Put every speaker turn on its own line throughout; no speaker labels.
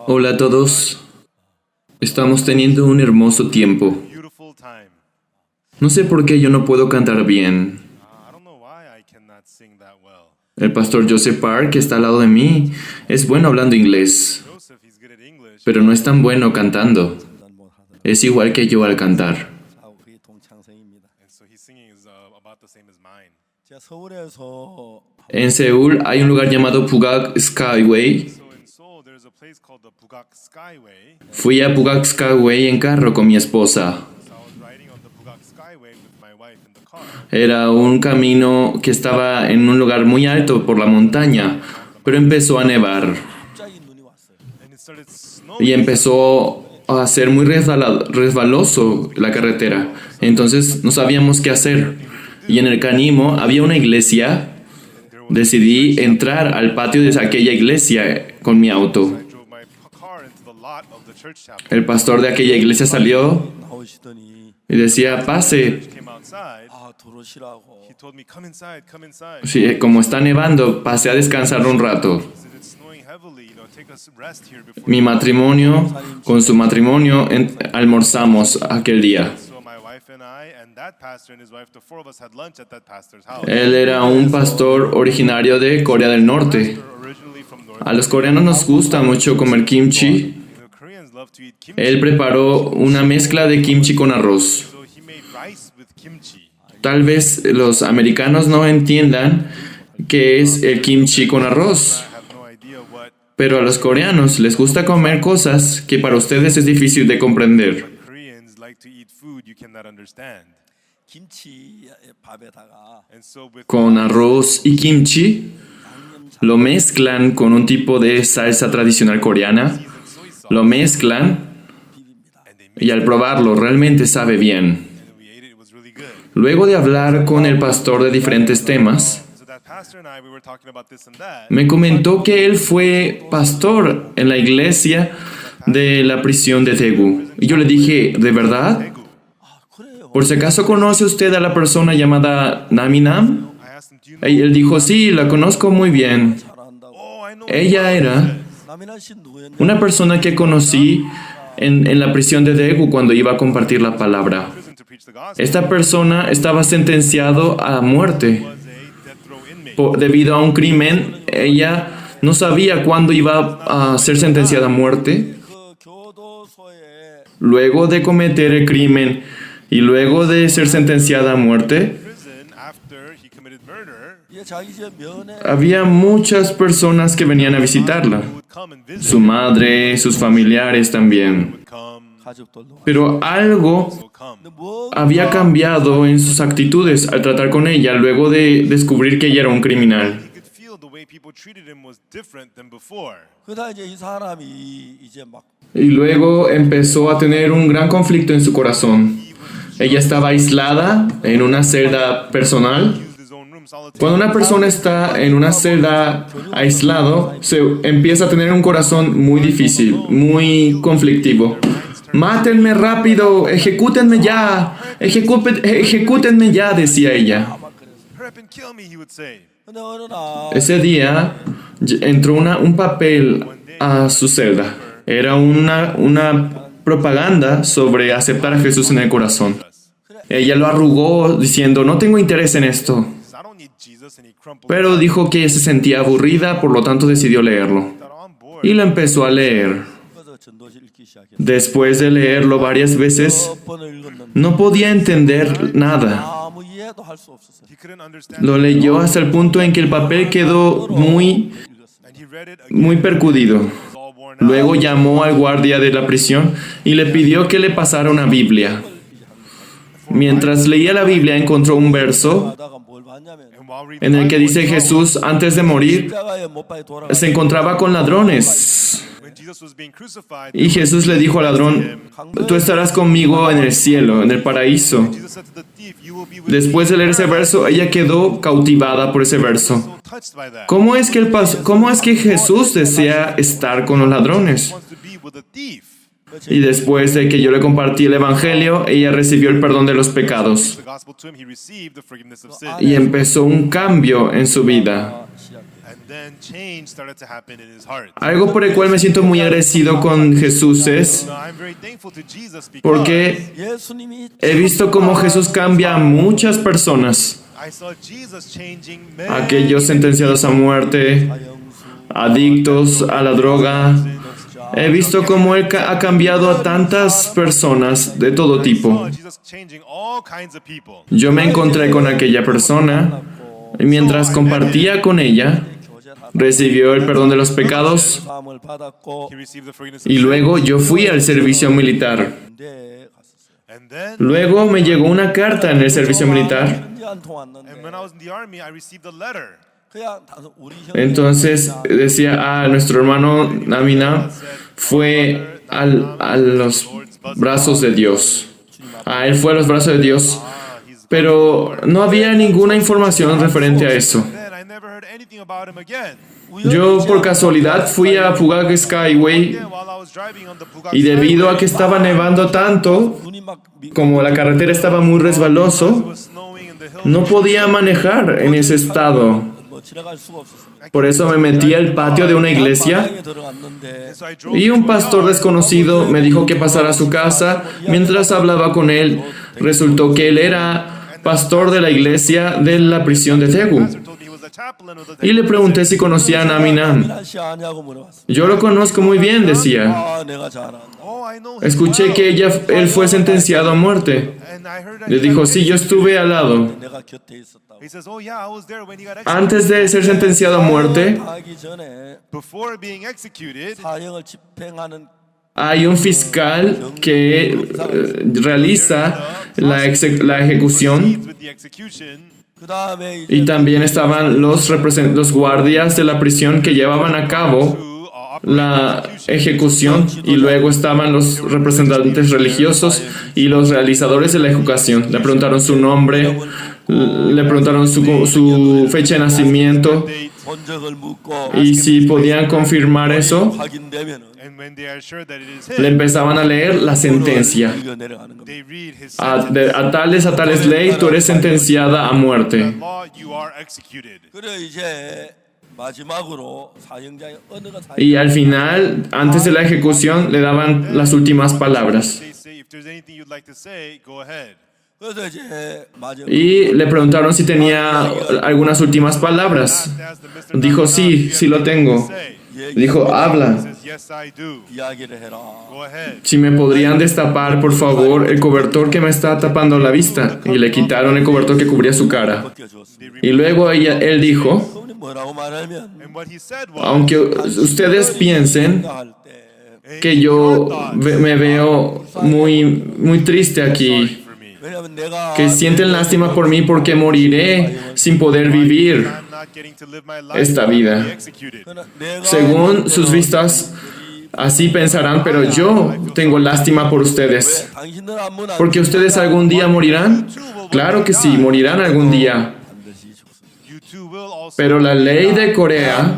Hola a todos. Estamos teniendo un hermoso tiempo. No sé por qué yo no puedo cantar bien. El pastor Joseph Park, que está al lado de mí, es bueno hablando inglés, pero no es tan bueno cantando. Es igual que yo al cantar. En Seúl hay un lugar llamado Pugak Skyway. Fui a Pugak Skyway en carro con mi esposa. Era un camino que estaba en un lugar muy alto por la montaña, pero empezó a nevar. Y empezó a ser muy resbaloso la carretera. Entonces no sabíamos qué hacer. Y en el Canimo había una iglesia. Decidí entrar al patio de aquella iglesia con mi auto. El pastor de aquella iglesia salió y decía, pase. Sí, como está nevando, pasé a descansar un rato. Mi matrimonio, con su matrimonio, almorzamos aquel día. Él era un pastor originario de Corea del Norte. A los coreanos nos gusta mucho comer kimchi. Él preparó una mezcla de kimchi con arroz. Tal vez los americanos no entiendan qué es el kimchi con arroz, pero a los coreanos les gusta comer cosas que para ustedes es difícil de comprender. Con arroz y kimchi, lo mezclan con un tipo de salsa tradicional coreana, lo mezclan y al probarlo realmente sabe bien. Luego de hablar con el pastor de diferentes temas, me comentó que él fue pastor en la iglesia de la prisión de Daegu. Y yo le dije, ¿de verdad? ¿Por si acaso conoce usted a la persona llamada Naminam? Y él dijo, sí, la conozco muy bien. Ella era una persona que conocí en la prisión de Daegu cuando iba a compartir la palabra. Esta persona estaba sentenciado a muerte debido a un crimen. Ella no sabía cuándo iba a ser sentenciada a muerte. Luego de cometer el crimen y luego de ser sentenciada a muerte, había muchas personas que venían a visitarla. Su madre, sus familiares también. Pero algo había cambiado en sus actitudes al tratar con ella luego de descubrir que ella era un criminal. Y luego empezó a tener un gran conflicto en su corazón. Ella estaba aislada en una celda personal. Cuando una persona está en una celda aislado, se empieza a tener un corazón muy difícil, muy conflictivo. ¡Mátenme rápido! ¡Ejecútenme ya! ¡Ejecútenme ya!, decía ella. Ese día entró un papel a su celda. Era una propaganda sobre aceptar a Jesús en el corazón. Ella lo arrugó diciendo, no tengo interés en esto. Pero dijo que se sentía aburrida, por lo tanto decidió leerlo. Y lo empezó a leer. Después de leerlo varias veces, no podía entender nada. Lo leyó hasta el punto en que el papel quedó muy percudido. Luego llamó al guardia de la prisión y le pidió que le pasara una Biblia. Mientras leía la Biblia, encontró un verso en el que dice Jesús, antes de morir, se encontraba con ladrones. Y Jesús le dijo al ladrón, tú estarás conmigo en el cielo, en el paraíso. Después de leer ese verso, ella quedó cautivada por ese verso. ¿Cómo es que Jesús desea estar con los ladrones? Y después de que yo le compartí el Evangelio, ella recibió el perdón de los pecados. Y empezó un cambio en su vida. Algo por el cual me siento muy agradecido con Jesús es porque he visto cómo Jesús cambia a muchas personas. Aquellos sentenciados a muerte, adictos a la droga. He visto cómo Él ha cambiado a tantas personas de todo tipo. Yo me encontré con aquella persona y mientras compartía con ella, recibió el perdón de los pecados y luego yo fui al servicio militar. Luego me llegó una carta en el servicio militar. Entonces decía, nuestro hermano Namina fue a los brazos de Dios. Él fue a los brazos de Dios. Pero no había ninguna información referente a eso. Yo por casualidad fui a Pugak Skyway y debido a que estaba nevando tanto, como la carretera estaba muy resbaloso, no podía manejar en ese estado. Por eso me metí al patio de una iglesia y un pastor desconocido me dijo que pasara a su casa. Mientras hablaba con él, resultó que él era pastor de la iglesia de la prisión de Daegu. Y le pregunté si conocía a Namina. Yo lo conozco muy bien, decía. Escuché que él fue sentenciado a muerte. Le dijo, sí, yo estuve al lado. Antes de ser sentenciado a muerte, hay un fiscal que realiza la ejecución. Y también estaban los guardias de la prisión que llevaban a cabo la ejecución, y luego estaban los representantes religiosos y los realizadores de la ejecución. Le preguntaron su nombre, le preguntaron su fecha de nacimiento y si podían confirmar eso, le empezaban a leer la sentencia. A tales ley, tú eres sentenciada a muerte. Y al final, antes de la ejecución, le daban las últimas palabras. Y le preguntaron si tenía algunas últimas palabras. Dijo, sí lo tengo. Dijo, habla. Si me podrían destapar, por favor, el cobertor que me está tapando la vista. Y le quitaron el cobertor que cubría su cara. Y luego él dijo, aunque ustedes piensen que yo me veo muy triste aquí, que sienten lástima por mí porque moriré sin poder vivir esta vida. Según sus vistas, así pensarán, pero yo tengo lástima por ustedes. ¿Porque ustedes algún día morirán? Claro que sí, morirán algún día. Pero la ley de Corea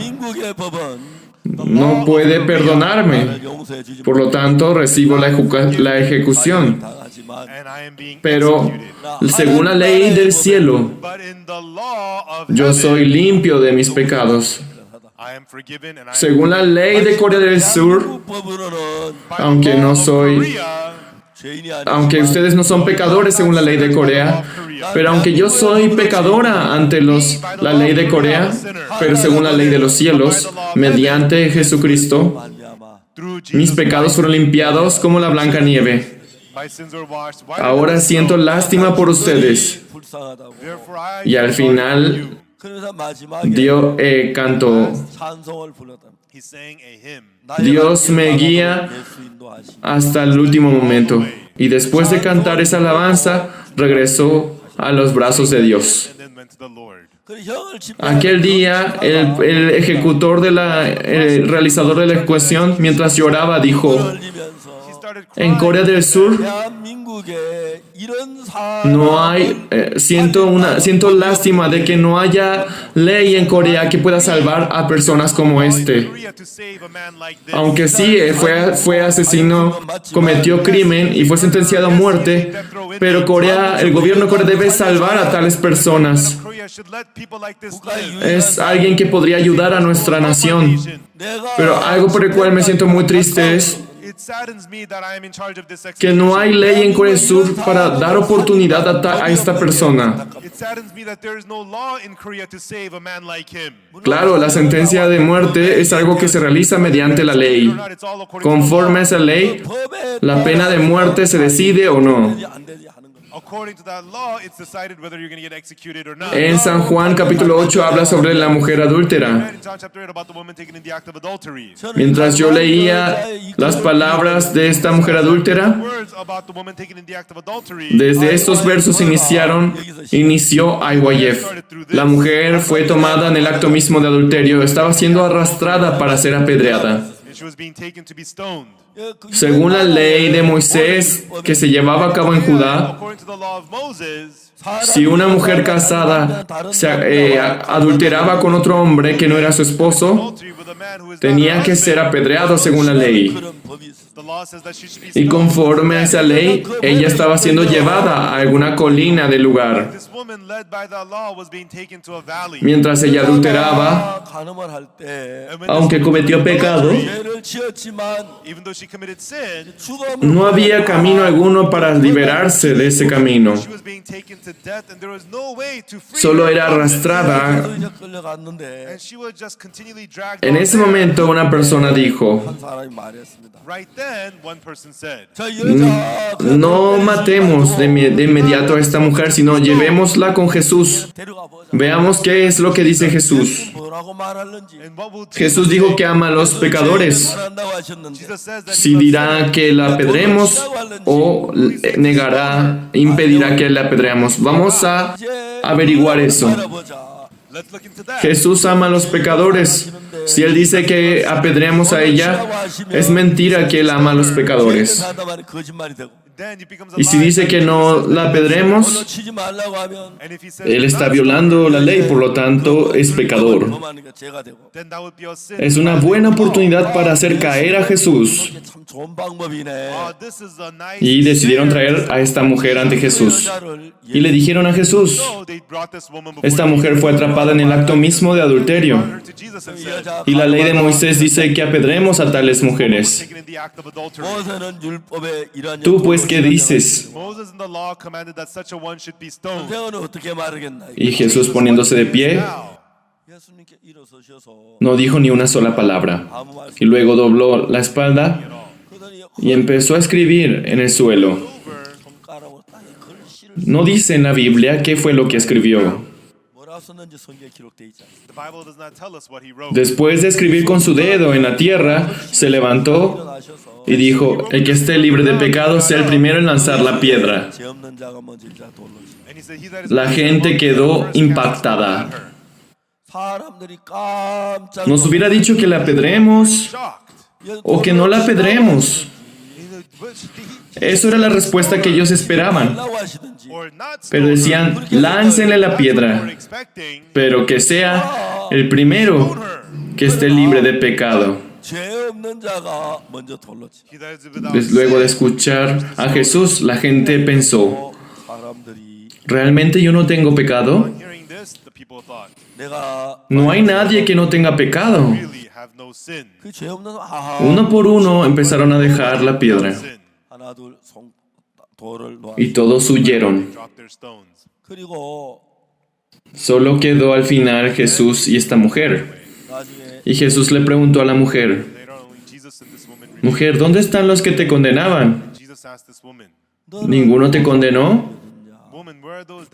no puede perdonarme. Por lo tanto, recibo la ejecución. Pero según la ley del cielo, yo soy limpio de mis pecados. Según la ley de Corea del Sur, aunque ustedes no son pecadores según la ley de Corea, pero aunque yo soy pecadora ante la ley de Corea, pero según la ley de los cielos, mediante Jesucristo, mis pecados fueron limpiados como la blanca nieve. Ahora siento lástima por ustedes. Y al final cantó, Dios me guía hasta el último momento. Y después de cantar esa alabanza, regresó a los brazos de Dios. Aquel día, el ejecutor el realizador de la ejecución, mientras lloraba, dijo, En Corea del Sur no hay, siento lástima de que no haya ley en Corea que pueda salvar a personas como este. Aunque sí, fue asesino, cometió crimen y fue sentenciado a muerte, pero el gobierno de Corea debe salvar a tales personas. Es alguien que podría ayudar a nuestra nación. Pero algo por el cual me siento muy triste es que no hay ley en Corea del Sur para dar oportunidad a esta persona. Claro, la sentencia de muerte es algo que se realiza mediante la ley. Conforme a esa ley, la pena de muerte se decide o no. En San Juan capítulo 8 habla sobre la mujer adúltera. Mientras yo leía las palabras de esta mujer adúltera, desde estos versos inició IYF. La mujer fue tomada en el acto mismo de adulterio, estaba siendo arrastrada para ser apedreada. Según la ley de Moisés que se llevaba a cabo en Judá, si una mujer casada se adulteraba con otro hombre que no era su esposo, tenía que ser apedreado según la ley. Y conforme a esa ley, ella estaba siendo llevada a alguna colina del lugar. Mientras ella adulteraba, aunque cometió pecado, no había camino alguno para liberarse de ese camino. Solo era arrastrada. En ese momento una persona dijo: no matemos de inmediato a esta mujer, sino llevémosla con Jesús. Veamos qué es lo que dice Jesús. Jesús dijo que ama a los pecadores. Si dirá que la apedremos o impedirá que la apedreemos. Vamos a averiguar eso. Jesús ama a los pecadores. Si Él dice que apedreamos a ella, es mentira que Él ama a los pecadores. Y si dice que no la apedremos, Él está violando la ley, por lo tanto es pecador. Es una buena oportunidad para hacer caer a Jesús. Y decidieron traer a esta mujer ante Jesús. Y le dijeron a Jesús: esta mujer fue atrapada en el acto mismo de adulterio. Y la ley de Moisés dice que apedremos a tales mujeres. Tú pues, ¿qué dices? Y Jesús, poniéndose de pie, no dijo ni una sola palabra. Y luego dobló la espalda y empezó a escribir en el suelo. No dice en la Biblia qué fue lo que escribió. Después de escribir con su dedo en la tierra, se levantó y dijo: el que esté libre de pecado sea el primero en lanzar la piedra. La gente quedó impactada. Nos hubiera dicho que la apedremos o que no la apedremos. Eso era la respuesta que ellos esperaban. Pero decían: láncenle la piedra, pero que sea el primero que esté libre de pecado. Luego de escuchar a Jesús, la gente pensó: ¿realmente yo no tengo pecado? No hay nadie que no tenga pecado. Uno por uno empezaron a dejar la piedra. Y todos huyeron. Solo quedó al final Jesús y esta mujer. Y Jesús le preguntó a la mujer: mujer, ¿dónde están los que te condenaban? ¿Ninguno te condenó?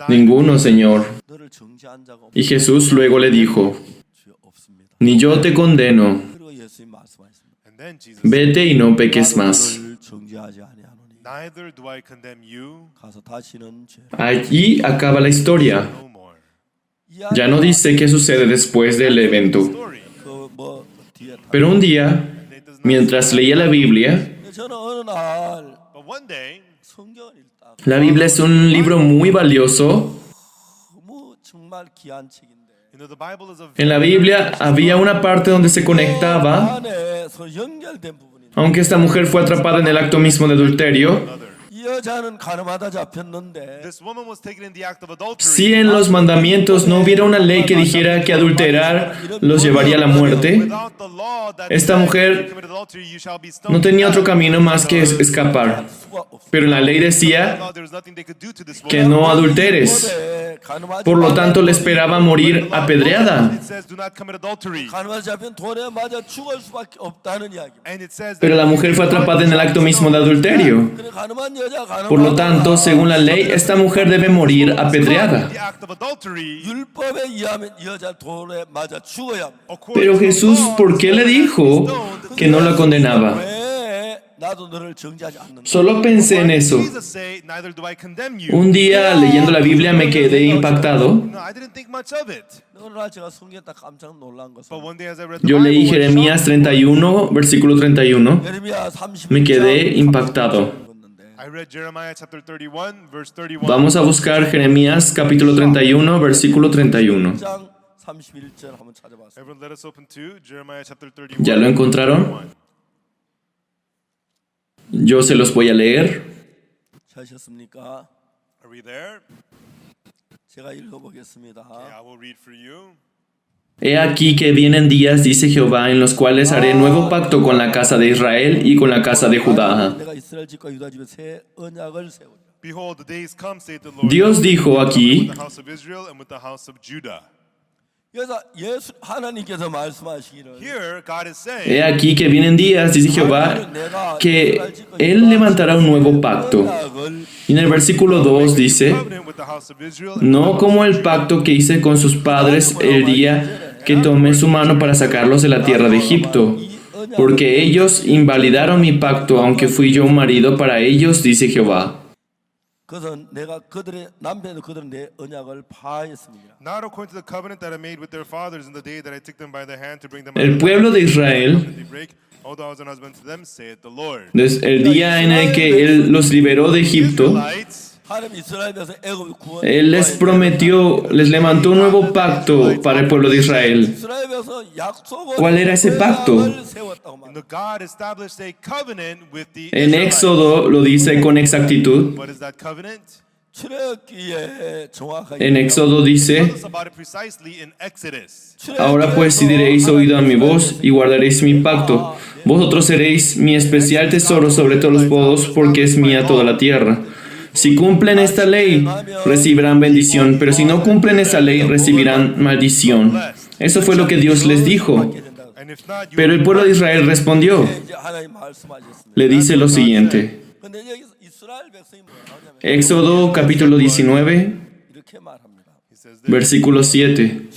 Ninguno, Señor. Y Jesús luego le dijo: ni yo te condeno. Vete y no peques más. Allí acaba la historia. Ya no dice qué sucede después del evento. Pero un día, mientras leía la Biblia,
But one day,
La Biblia es un libro muy valioso.
the Bible is a
En la Biblia había una parte donde se conectaba, aunque esta mujer fue atrapada en el acto mismo de adulterio.
This woman was taken in the act of adultery.
Si en los mandamientos no hubiera una ley que dijera que adulterar los llevaría a la muerte,
Without the law that
esta
says
mujer
if you commit adultery, you shall be stoned.
no tenía otro camino más que escapar. Pero la ley decía
There was nothing they could do to this
que
woman.
no adulteres. Por lo tanto, le esperaba morir apedreada.
It says do not commit adultery. And it says
Pero
that
la mujer fue atrapada en el acto mismo de adulterio. Por lo tanto, según la ley, esta mujer debe morir apedreada.
the act of adultery,
Pero Jesús, ¿por qué le dijo que no la condenaba? Solo pensé en eso.
Jesus say, neither do I condemn you.
Un día, leyendo la Biblia, me quedé impactado.
No, I didn't think much of it. But one day as I read the
Yo
Bible,
leí Jeremías 31, versículo 31. Me quedé impactado.
I read Jeremiah chapter 31, verse 31.
Vamos a buscar Jeremías capítulo 31, versículo 31.
Everyone let us open to Jeremiah chapter 31.
¿Ya lo encontraron? Yo se los voy a leer.
Are we there? Okay, I will read for you.
He aquí que vienen días, dice Jehová, en los cuales haré nuevo pacto con la casa de Israel y con la casa de Judá.
Behold, the days come, saith the Lord,
Dios dijo aquí,
with the house of Israel and with the house of Judah. Here, God is saying,
he aquí que vienen días, dice Jehová, que Él levantará un nuevo pacto. Y en el versículo 2 dice,
covenant with the house of Israel,
no como el pacto que hice con sus padres el día que tomé su mano para sacarlos de la tierra de Egipto, porque ellos invalidaron mi pacto, aunque fui yo un marido para ellos, dice Jehová.
not according to the covenant that I made with their fathers in the day that I took them by the hand to bring them out
El
of the
pueblo de Israel,
land. They break, all dogs and husbands to them, saith the Lord.
desde el día en el que Él los liberó de Egipto,
Israelites,
Él les prometió, les levantó un nuevo pacto para el pueblo de Israel. ¿Cuál era ese pacto?
and the God established a covenant with the
En
Israelites.
Éxodo lo dice con exactitud.
What is that covenant?
En Éxodo dice,
Tell us about it precisely in Exodus.
ahora pues si diréis oído a mi voz y guardaréis mi pacto, vosotros seréis mi especial tesoro sobre todos los pueblos, porque es mía toda la tierra. Si cumplen esta ley, recibirán bendición, pero si no cumplen esta ley, recibirán maldición. Eso fue lo que Dios les dijo.
And if not, you
Pero el pueblo de Israel respondió. Le dice lo siguiente. Éxodo capítulo 19,
he says this,
versículo 7,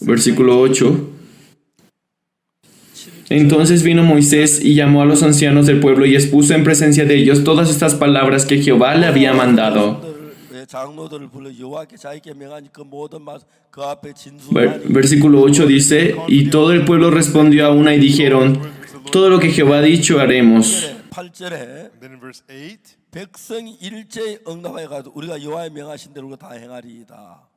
versículo 8. Entonces vino Moisés y llamó a los ancianos del pueblo y expuso en presencia de ellos todas estas palabras que Jehová le había mandado. Versículo 8 dice, y todo el pueblo respondió a una y dijeron, todo lo que Jehová ha dicho haremos.
and then in verse 8,
백성이 일제히 응답하여가지고 우리가 여호와의 명하신 대로 다 행하리이다.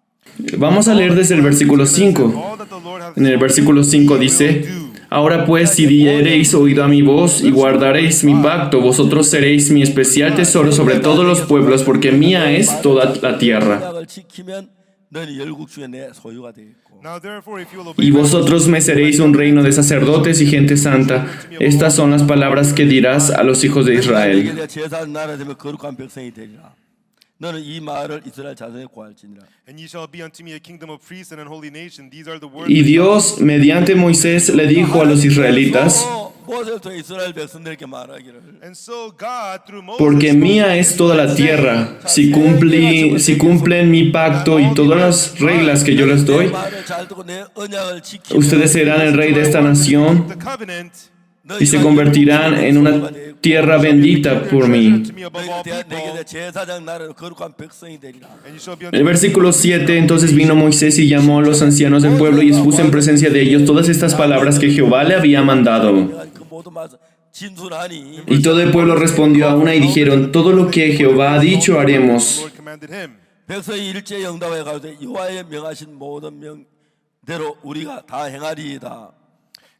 Vamos a leer desde el versículo 5.
all that the Lord hath
En el versículo 5 dice, ahora pues si diereis oído a mi voz y guardaréis mi pacto, vosotros seréis mi especial tesoro sobre todos los pueblos, porque mía es toda la tierra.
언약을 지키면 너희 열국 중에 내 소유가 되겠고.
Now therefore, if you will obey
Y
my
vosotros me seréis un reino de sacerdotes y gente santa. Estas son las palabras que dirás a los hijos de Israel.
내가 제사한 나라 되면 거룩한 백성이 되리라. 너는 이 말을 이스라엘 자손에 고할지니라.
and ye shall be unto me a kingdom of priests and an holy nation. These are the words.
Y Dios, mediante Moisés, le dijo a los israelitas,
모세부터 이스라엘 백성들에게 말하기를
And so God, through Moses,
porque mía es toda la tierra. Si cumplen mi pacto y todas las reglas que yo les doy,
내 말을 잘 듣고 내 언약을 지키면
ustedes serán el rey de esta nación
the covenant,
y se convertirán en una tierra bendita por mí.
to me above all
내게
people,
내 제사장 나라로 거룩한 백성이 되리라.
and you shall be unto
En el versículo 7, entonces vino Moisés y llamó a los ancianos del pueblo y expuso en presencia de ellos todas estas palabras que Jehová le había mandado.
그 모든 말씀 진술하니
Y todo el pueblo respondió a una y dijeron, todo lo que Jehová ha dicho haremos.
Lord commanded him.
백성이 일제 영답에 가되 여호와의 명하신 모든 명대로 우리가 다 행하리이다.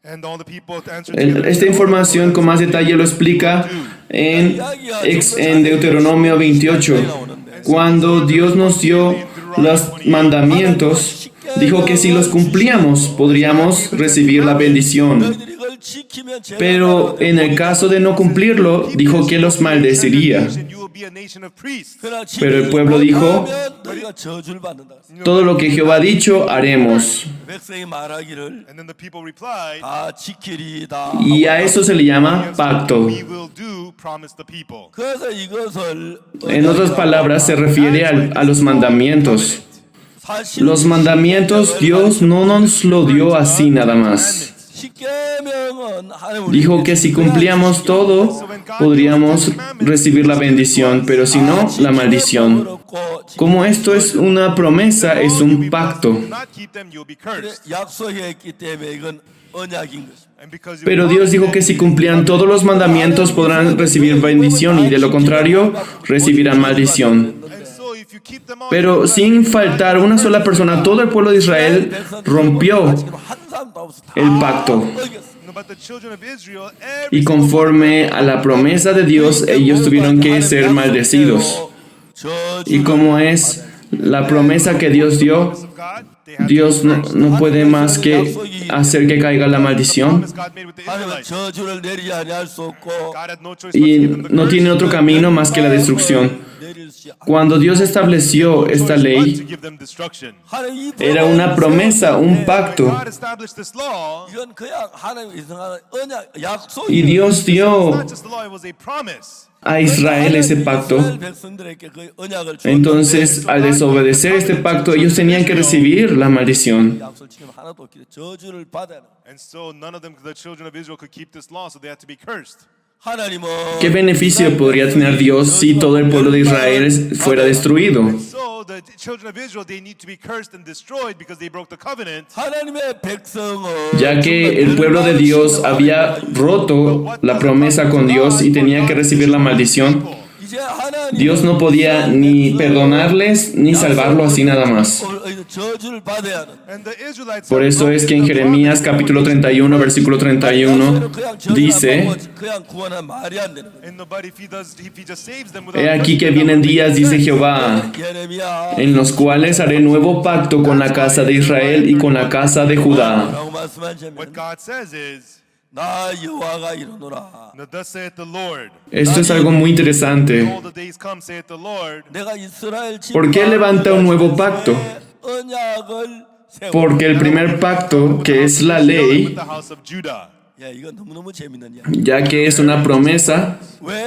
And all the people answered together,
Esta información con más detalle lo explica en Deuteronomio 28. Cuando Dios nos dio los mandamientos, dijo que si los cumplíamos podríamos recibir la bendición.
너희들이 그걸 지키면 제가
Pero en el caso de no cumplirlo, dijo que los maldeciría.
you will be a nation of priests.
그러나
Pero el pueblo dijo,
지키면 너희가 저주를 받는다.
todo lo que Jehová ha dicho, haremos.
백성이 말하기를
And then the people replied,
다 지키리이다.
Y a eso se le llama pacto.
we will do, promise the people.
그래서 이것을
En otras palabras, se refiere a los mandamientos.
사실
Los mandamientos Dios no nos lo dio así nada más.
십계명은 하나님
Dijo que si cumplíamos todo, podríamos recibir la bendición, pero si no, la maldición. Como esto es una promesa, es un pacto.
Do not keep them, you'll be cursed.
약속했기 때문에 이건 언약인 것입니다.
And because you
Pero Dios dijo que si cumplían todos los mandamientos podrán recibir bendición y de lo contrario recibirán maldición.
and so if you keep them all,
Pero sin faltar una sola persona, todo el pueblo de Israel rompió el pacto.
but the children of Israel,
Y conforme a la promesa de Dios, ellos tuvieron que ser maldecidos. Y como es la promesa que Dios dio,
of God, they had
Dios no puede más que hacer que caiga la maldición.
promise God made with the
하나님은
Israelites.
저주를 내리지 아니할 수 없고
God had no choice but to
Y
give them the
no
curse.
tiene otro camino más que la destrucción.
내릴 수
Cuando Dios estableció esta
But to
ley,
give them destruction.
하나님 이
era una promesa, un pacto.
God established this law.
이건 그냥 하나님의 이상한 언약
Y
약속이
Dios dio
Not just the law, it was a promise.
a Israel ese pacto.
백성들에게 그 언약을
Entonces, al desobedecer este pacto, ellos tenían que recibir la maldición.
약속을 지키면 하나도 없기 때문에 저주를 받아야 합니다.
And so none of them, the children of Israel, could keep this law, so they had to be cursed.
하나님은
¿Qué beneficio podría tener Dios si todo el pueblo de Israel fuera destruido?
So the children of Israel, they need to be cursed and destroyed because they broke the covenant.
하나님의 백성은
Ya que el pueblo de Dios había roto la promesa con Dios y tenía que recibir la maldición,
이제 하나님
Dios no podía ni perdonarles ni salvarlo así nada más.
저주를 받아야 하는
And the Israelites
Por
had
eso es que en
broken the
Jeremías
covenant.
capítulo 31, versículo 31,
그냥 저주 안
dice,
받고 그냥 구원은 말이 안 되는 거예요.
And but if he just saves them without
he aquí
mercy,
que
that
vienen
would make
días, dice
sense.
Jehová,
예레미야
en los cuales haré nuevo pacto con la casa de Israel y con la casa de Judá.
라고 말씀하시면
What God says is,
나 여호와가 이르노라
"Now thus saith the Lord,
Esto es algo muy interesante.
all the days come, saith the Lord,
내가 이스라엘
¿Por qué levanta un nuevo pacto?
언약을 세워.
Porque el primer pacto, que es la
with
ley,
the house of Judah."
야, 이건 너무너무 재밌는 이야기.
ya que es una promesa,
왜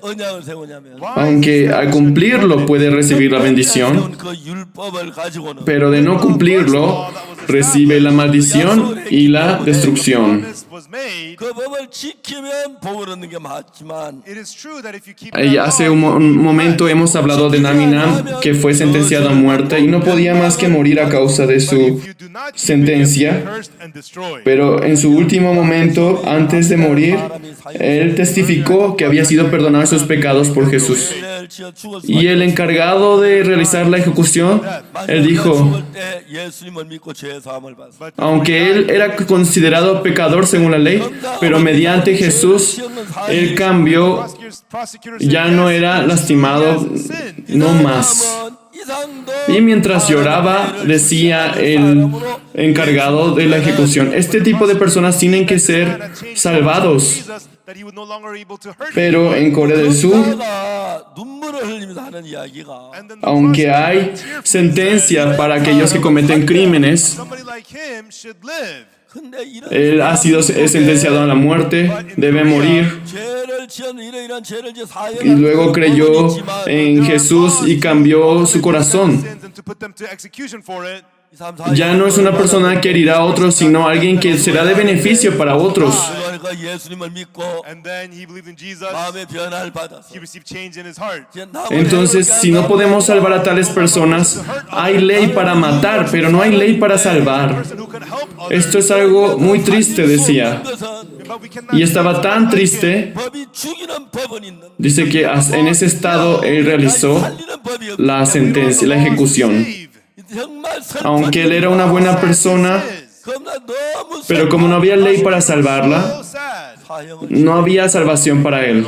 언약을 세우냐면
aunque al cumplirlo puede recibir la bendición,
그 율법을 가지고는
pero de no cumplirlo recibe la maldición y la destrucción.
Promise was made.
그 법을 지키면 복을 얻는 게 맞지만
It is true that if you keep
Y
that
hace
law,
un momento hemos hablado de Naminam, que fue sentenciado a muerte y no podía más que morir a causa de su
if you do not keep it,
sentencia.
you'll be cursed and destroyed.
Pero en su último momento, antes de morir, él testificó que había sido perdonado sus pecados por Jesús.
죄를 지어 죽을
Y el encargado de realizar la ejecución, él dijo,
죽을 때 예수님을 믿고 죄 사함을 받았어.
aunque él era considerado pecador según la ley, pero mediante Jesús, él cambió,
Prosecutors
ya
said,
no
"Yes,
era
he
lastimado,
hasn't sinned."
no más. Y mientras lloraba, decía el encargado de la ejecución, este tipo de personas tienen que ser salvados.
That he was no longer able to hurt
Pero en Corea del Sur,
가 눈물을 흘리면서 하는 이야기가
And then the
aunque
prosecutor
hay
tearfully
sentencia
said,
para aquellos que cometen crímenes,
somebody like him should live.
근데 이런
él es sentenciado a la muerte, debe morir.
죄를 지은 이런 죄를 지어 사형을
Y luego creyó en Jesús y cambió su corazón.
Sins and to put them to execution for it.
Ya no es una persona que herirá a otros, sino alguien que será de beneficio para otros.
그가 예수님을 믿고
and then he believed in Jesus.
마음의 변화를 받았어.
He received change in his heart.
Entonces, si no podemos salvar a tales personas, hay ley para matar, pero no hay ley para salvar.
Person who can help others,
Esto es algo muy triste, decía.
but we cannot.
Y estaba tan triste,
법이 죽이는 법은 있는데
dice que en ese estado él realizó
살리는 법이 없.
la sentencia, la ejecución.
정말
Aunque él era una buena persona,
겁나 너무
pero como no había ley para salvarla,
So sad.
사형을
no había salvación para él.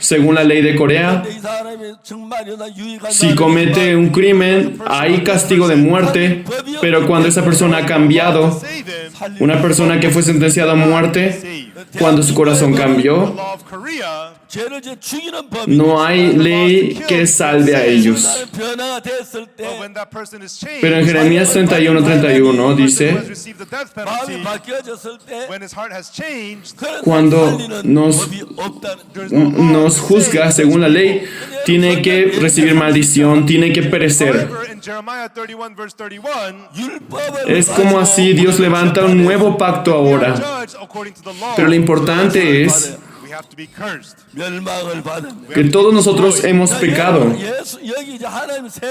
Según la ley de Corea,
이 사람이 정말 이러다 유익한
si comete un crimen, hay castigo de muerte, pero cuando esa persona ha cambiado,
Save him.
una persona que fue sentenciada a muerte, cuando su corazón cambió,
Law of Korea.
죄를 이제 죽이는 법이
no hay ley que salve a ellos.
변화가 됐을 때
But when that person is changed,
Pero en Jeremías 31:31
who has
dice,
received the death
마음이
penalty,
바뀌어졌을 때
when his heart has changed,
그런
cuando
살리는
nos
법이 없다는
there's no law
nos juzga según la ley, tiene que recibir maldición, tiene que perecer.
However, in Jeremiah 31 verse 31,
율법을
Es como así Dios levanta un nuevo pacto ahora.
judged according to the law.
Pero lo importante es
We have to be cursed.
멸망을 받은
que todos nosotros hemos pecado.
예수 여기 이제 하나님 새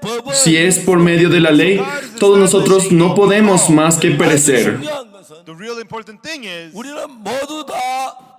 법을
Si es por medio de la ley, todos nosotros no podemos más que perecer.
중요한 것은
The real important thing is
우리는 모두 다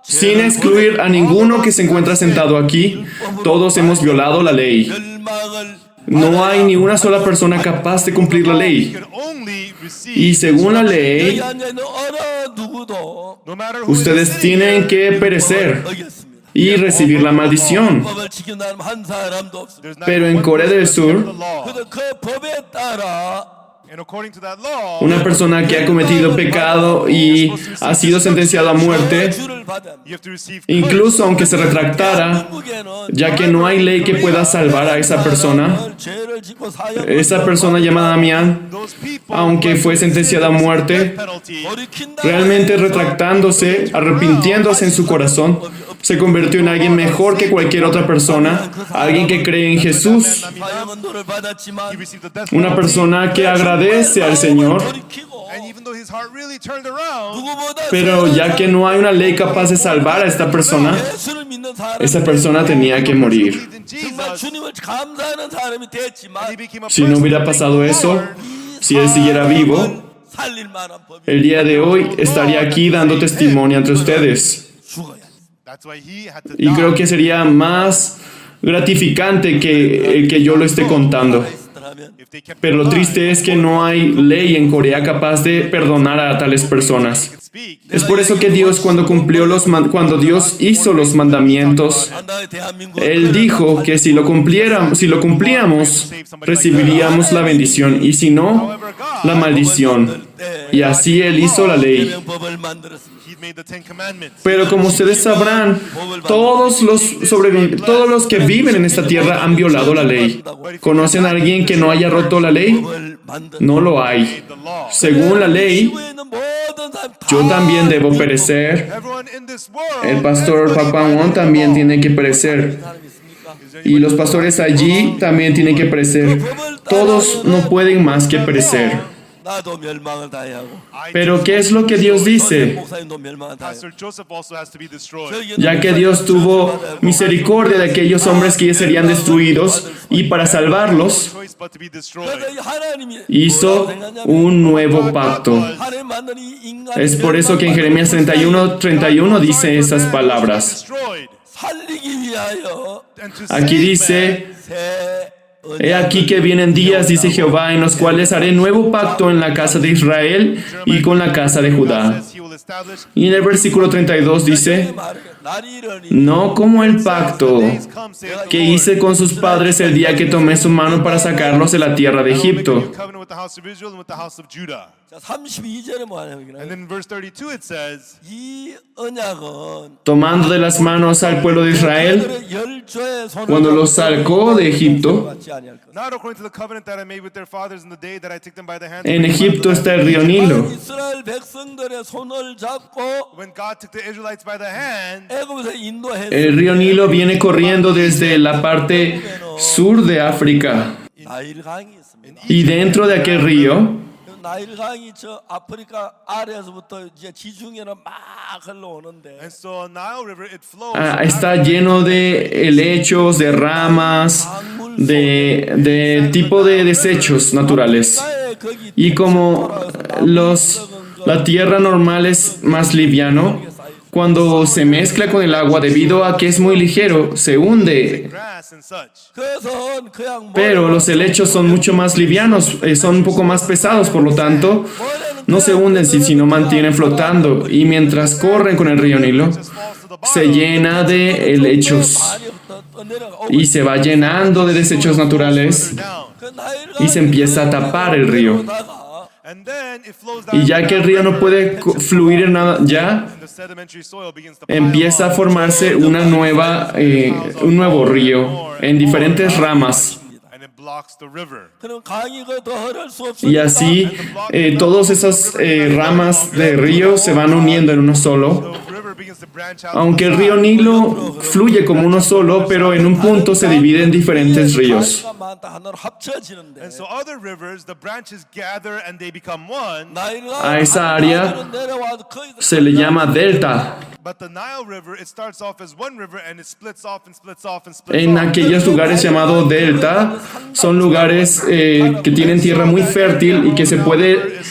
Sin excluir a ninguno que se encuentra sentado aquí, todos hemos violado la ley.
멸망을
No hay ni una sola persona capaz de cumplir la
you
ley.
can only receive.
Y según la ley,
여기 앉아 있는 어느 누구도
No matter who is
ustedes
sitting
tienen
here,
que perecer
어겼습니다.
y recibir la maldición.
법을 지킨다는 한 사람도 없습니다.
there's not
Pero en
one
Corea del
person that
Sur,
kept the law.
그래서 그 법에 따라
And according to that law,
una persona que ha cometido pecado y ha sido sentenciada a muerte,
주를 받아.
you have to receive
incluso aunque se retractara,
한국에는
ya que no hay ley que pueda salvar a esa persona,
죄를 짓고 사형
esa persona llamada Damián,
those people
aunque fue sentenciada a muerte,
돌이킨다.
realmente retractándose, arrepintiéndose en su corazón, se convirtió en alguien mejor que cualquier otra persona, alguien que cree en Jesús,
사형은 너를 받았지만
he received the death
una
penalty.
persona que agradece al Señor,
돌이키고
And even though his heart really turned around,
누구보다
pero ya que no hay una ley capaz de salvar a esta persona,
예수를 믿는 사람
esa persona tenía que morir.
believed in
정말
Jesus,
주님을 감사하는 사람이 됐지만
he became a
Si no
person
hubiera
who
pasado
thanked the
eso,
Lord.
si él siguiera vivo,
살릴 만한 법이
el día de hoy estaría aquí dando testimonio ante ustedes.
죽어야 돼.
That's why he had to
Y creo
die.
que sería más gratificante que el que yo lo esté contando.
그러면
If they kept
Pero lo triste es que no hay ley en Corea capaz de perdonar a tales personas.
speak,
Es por eso que Dios, cuando Dios hizo los mandamientos,
한 다음에 대한민국
Él dijo que si lo cumplíamos, recibiríamos la bendición y si no, la maldición. Y así Él hizo la ley.
법을 만들었습니다.
he made the Ten Commandments.
Pero como ustedes sabrán, todos los que viven en esta tierra han violado la ley. ¿Conocen a alguien que no haya roto la ley?
법을 만든
No lo hay.
The law.
Según la ley,
지구에 있는 모든 사람 다
yo también debo perecer.
Everyone in this world,
El pastor
everybody
Pakwangwon
violated the
también
law.
tiene que perecer. Y los pastores allí también tienen que perecer. Todos no pueden más que perecer.
나도 멸망을 다해야 하고
Pero ¿qué es lo que Dios dice?
목사님도 멸망을 다해야
Pastor Joseph also has to be destroyed.
Ya que Dios tuvo misericordia de aquellos hombres que serían destruidos y para salvarlos
Choice but to be destroyed.
그래서 하나님이
hizo un nuevo pacto.
하나님 만든 이 인간이
Es por eso que en Jeremías 31:31 dice esas palabras.
Destroyed.
살리기 위하여
And to
Aquí
save
dice,
새
he aquí que vienen días, dice Jehová, en los cuales haré nuevo pacto en la casa de Israel y con la casa de
man,
Judá.
says he will establish
Y en el versículo 32 dice,
날이 이르니
no como el pacto
days come, saith the
que
Lord.
hice con sus padres el día que tomé su mano para sacarlos de la tierra de
I will make a new
Egipto.
covenant with the house of Israel and with the house of Judah.
자 32절에 뭐
And
하냐면
then in verse 32 it says,
이 언약은
Tomando de las manos al pueblo de Israel,
그들의 열조의 손을
cuando los sacó de Egipto,
받지 아니할 것.
not according to the covenant that I made with their fathers in the day that I took them by the hand.
en Egipto está el río Nilo.
이스라엘 백성들의 손을 잡고
When God took the Israelites by the hand,
애굽에서 인도했을
El río Nilo viene corriendo desde la parte sur de África.
나일강이 있습니다.
Y dentro de aquel río
나일강이 저 아프리카 아래에서부터 이제 지중해로 막 흘러오는데
And so Nile River, it flows.
Está lleno de helechos, de ramas, de tipo de desechos naturales. Y como la tierra normal es más liviano, cuando se mezcla con el agua, debido a que es muy ligero, se hunde.
Grass and such.
그래서 그냥
Pero los helechos son mucho más livianos, son un poco más pesados, por lo tanto, no se hunden sino mantienen flotando. Y mientras corren con el río Nilo, se llena de helechos y se va llenando de desechos naturales y se empieza a tapar el río.
And then it flows down.
Y ya que el río no puede fluir en nada ya,
And the sedimentary soil begins to pile
empieza a
up.
formarse un nuevo río en diferentes ramas.
And it blocks the river.
그럼 강이 더 흐를 수
Y
없으니까
así todas esas ramas de río se van uniendo en uno solo.
The river begins to branch out.
Aunque el río Nilo fluye como uno solo, pero en un punto se divide en diferentes ríos.
강이가 많다 하나로 합쳐지는데
And so other rivers, the branches gather and they become one.
A esa área se le llama delta.
But the Nile River, it starts off as one river and it splits off and splits off and splits
En
off.
aquellos lugares llamados delta, son lugares que tienen tierra muy fértil y que se puede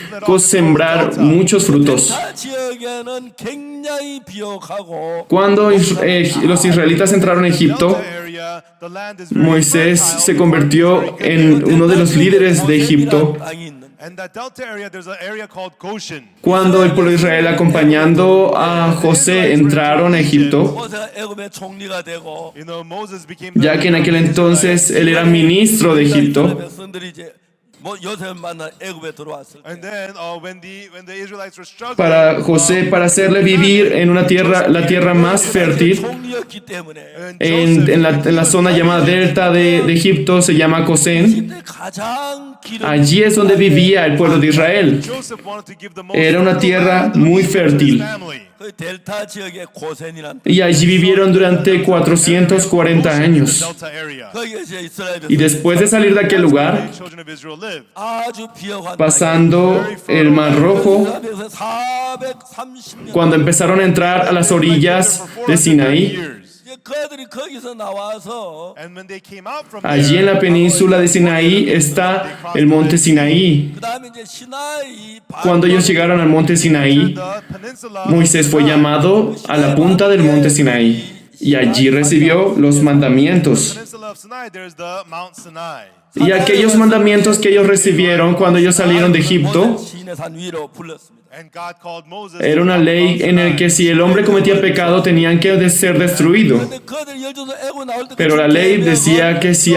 sembrar muchos frutos.
타 지역에는 굉장히 비옥하고
Cuando los israelitas entraron a Egipto,
Delta area, the land is very
Moisés
fertile.
se convirtió en uno de los líderes de Egipto.
땅이 있는
And that delta area, there's an area called Goshen.
Cuando el pueblo de Israel, acompañando a José, entraron a Egipto,
모세가 애굽의 총리가 되고
You know, Moses became
ya que en aquel entonces él era ministro de Egipto,
백성들이 이제 뭐 요셉 만나 애굽에 들어왔을 때
And then when the Israelites were struggling,
para José, para hacerle vivir en una tierra, la tierra más fértil,
총리였기 때문에
and
en la zona llamada delta de Egipto, se llama Gosén.
그때 가장 기름
Allí es donde vivía el pueblo de Israel.
Joseph wanted to give the most
Era una tierra muy fértil.
family.
그 델타 지역의 고센이란
Y allí vivieron durante 440 años.
Delta area.
거기에 이제 이스라엘
Y después de salir de aquel lugar,
The children of Israel lived.
아주 비옥한
pasando el Mar Rojo,
땅에서 430년
cuando empezaron a entrar a las orillas de Sinaí,
Years.
이제 그들이 거기서 나와서
And when they came out from
allí en la península de Sinaí está el monte Sinaí.
그 다음에 이제 시나이
Cuando ellos llegaron al monte Sinaí,
the peninsula,
Moisés fue llamado a la punta del monte Sinaí y allí recibió los mandamientos.
peninsula of Sinai, there's the Mount Sinai.
Y aquellos mandamientos que ellos recibieron cuando ellos salieron de Egipto,
시내산 위로 불렀습니다.
And God called Moses
era una ley en la que si el hombre cometía pecado tenían que ser destruido.
근데 그들이 예를 들어서 애굽 나올 때
Pero la ley decía que si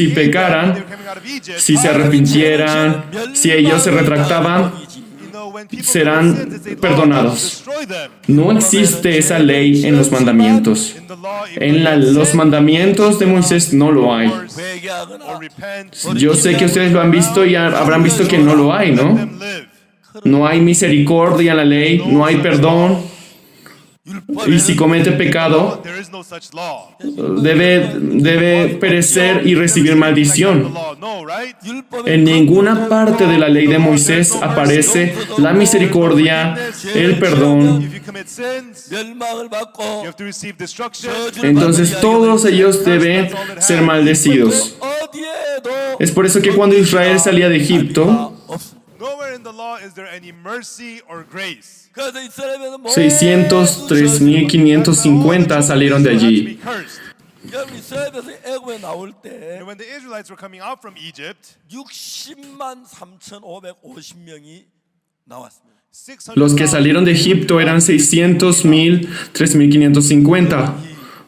pecaran, si se arrepintieran, si ellos se retractaban, serán perdonados. No existe esa ley en los mandamientos. En los mandamientos de Moisés no lo hay.
회개하거나
Yo sé que ustedes lo han visto y habrán visto que no lo hay, ¿no? No hay misericordia en la ley, no hay perdón. Y si comete pecado,
There is no such law.
debe perecer y recibir maldición.
No, right?
En ninguna parte de la ley de Moisés aparece la misericordia, el perdón.
If you commit sins,
멸망을 받고
you have to receive destruction.
Entonces todos ellos deben ser maldecidos.
어디에도
Es por eso que cuando Israel salía de Egipto,
없습니다.
Nowhere in the law is there any mercy or grace.
그래서 이스라엘에는
603.550 salieron de
To be
allí.
cursed.
여러분 이스라엘에서 애굽에 나올 때
And when the Israelites were coming out from Egypt,
60만 3,550명이 나왔습니다.
600,000
Los que salieron de Egipto eran 600.000, 3.550.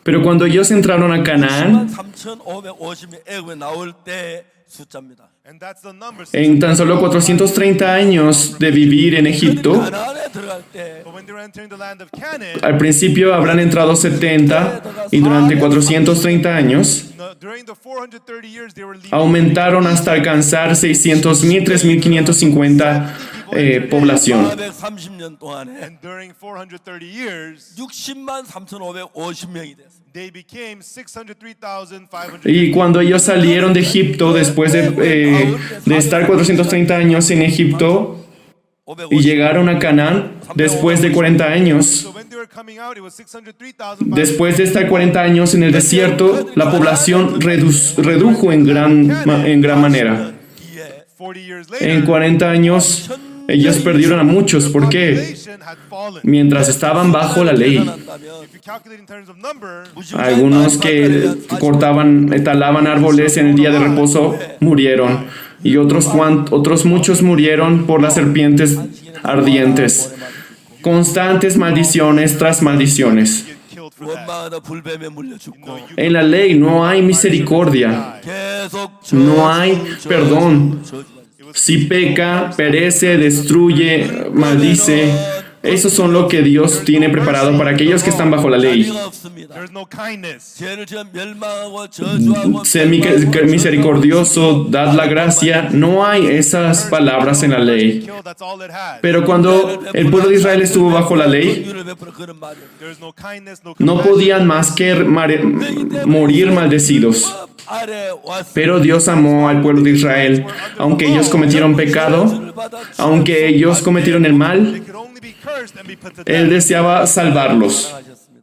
Pero cuando ellos entraron a Canaán,
3,550명 애굽에 나올 때 숫자입니다.
And that's the number.
en tan solo 430 años de vivir en Egipto,
가나안에 들어갈 때
But when they were entering the land of Canaan,
al principio habrán entrado 70 y durante 430 años
during the 430 years they were leaving.
aumentaron hasta alcanzar 600.000, 3.550 población.
430년 동안에
And during 430 years,
60만 3,550명이 됐습니다.
they became 603,500.
Y cuando ellos salieron de Egipto, después de estar 430 años en Egipto y llegaron a Canaán, después de 40 años,
So when they were coming out, it was 603,500.
después de estar 40 años en el desierto, la población redujo en gran manera.
40 years
En
later,
40 años, ellos perdieron a muchos. ¿Por qué?
population had fallen.
Mientras estaban bajo la ley.
If you calculate in terms of number,
Algunos que talaban árboles en el día de reposo murieron. Y otros muchos murieron por las serpientes ardientes. Constantes maldiciones tras maldiciones.
get killed for that.
원망하다 불뱀에 물려 죽고
En la ley no hay misericordia.
계속
No hay perdón. Si peca, perece, destruye, maldice. Esos son lo que Dios tiene preparado para aquellos que están bajo la ley.
자비가 없습니다.
There's no kindness.
죄를 지어 멸망하고 저주하고
Sé misericordioso, dad la gracia. No hay esas palabras en la ley.
Kill, that's all it had.
Pero cuando el pueblo de Israel estuvo bajo la ley,
긍휼을 베풀어 그런 말이
There's no kindness, no
no
compassion.
podían más que morir maldecidos.
아래 왔습니다.
Pero Dios amó al pueblo de Israel, aunque ellos cometieron pecado, aunque ellos cometieron el mal,
They could only be cursed and be put to
Él
death.
deseaba salvarlos.